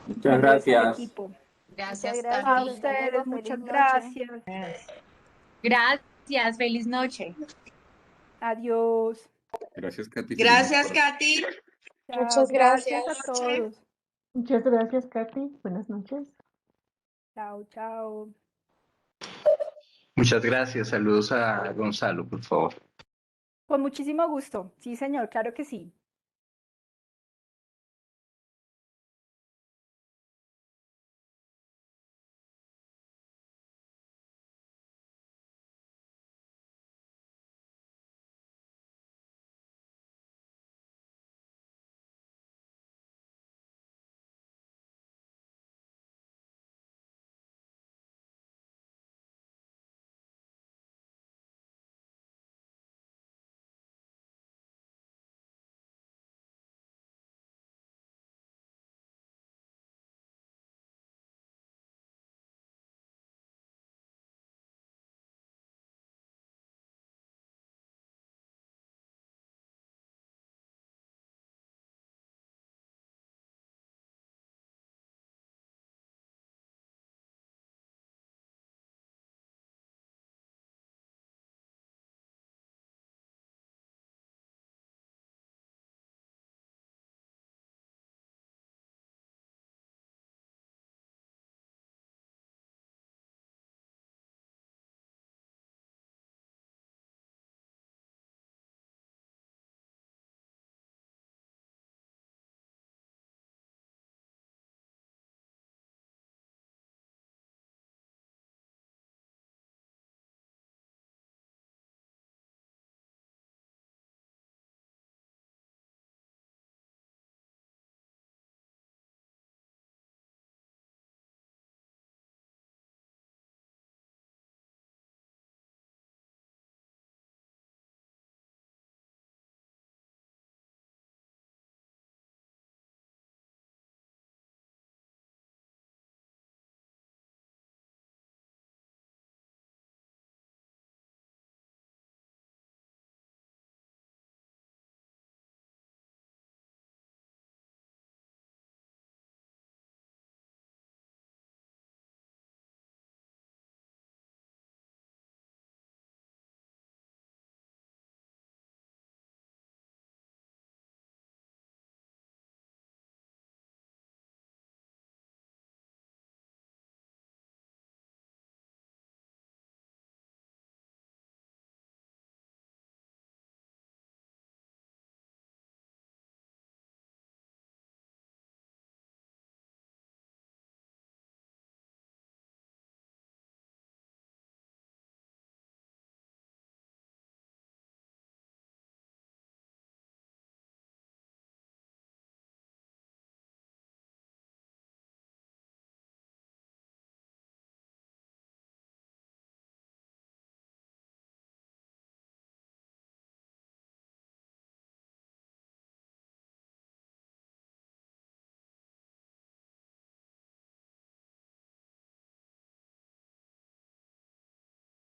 Muchas gracias. Equipo. Gracias, A Katy. ustedes, muchas Feliz noche. gracias. Gracias, feliz noche. Adiós. Gracias, Katy. Gracias, Katy. Chao, Muchas gracias gracias. a todos. Muchas gracias, Katy. Buenas noches. Chao. Muchas gracias. Saludos a Gonzalo, por favor. Con muchísimo gusto. Sí, señor, claro que sí.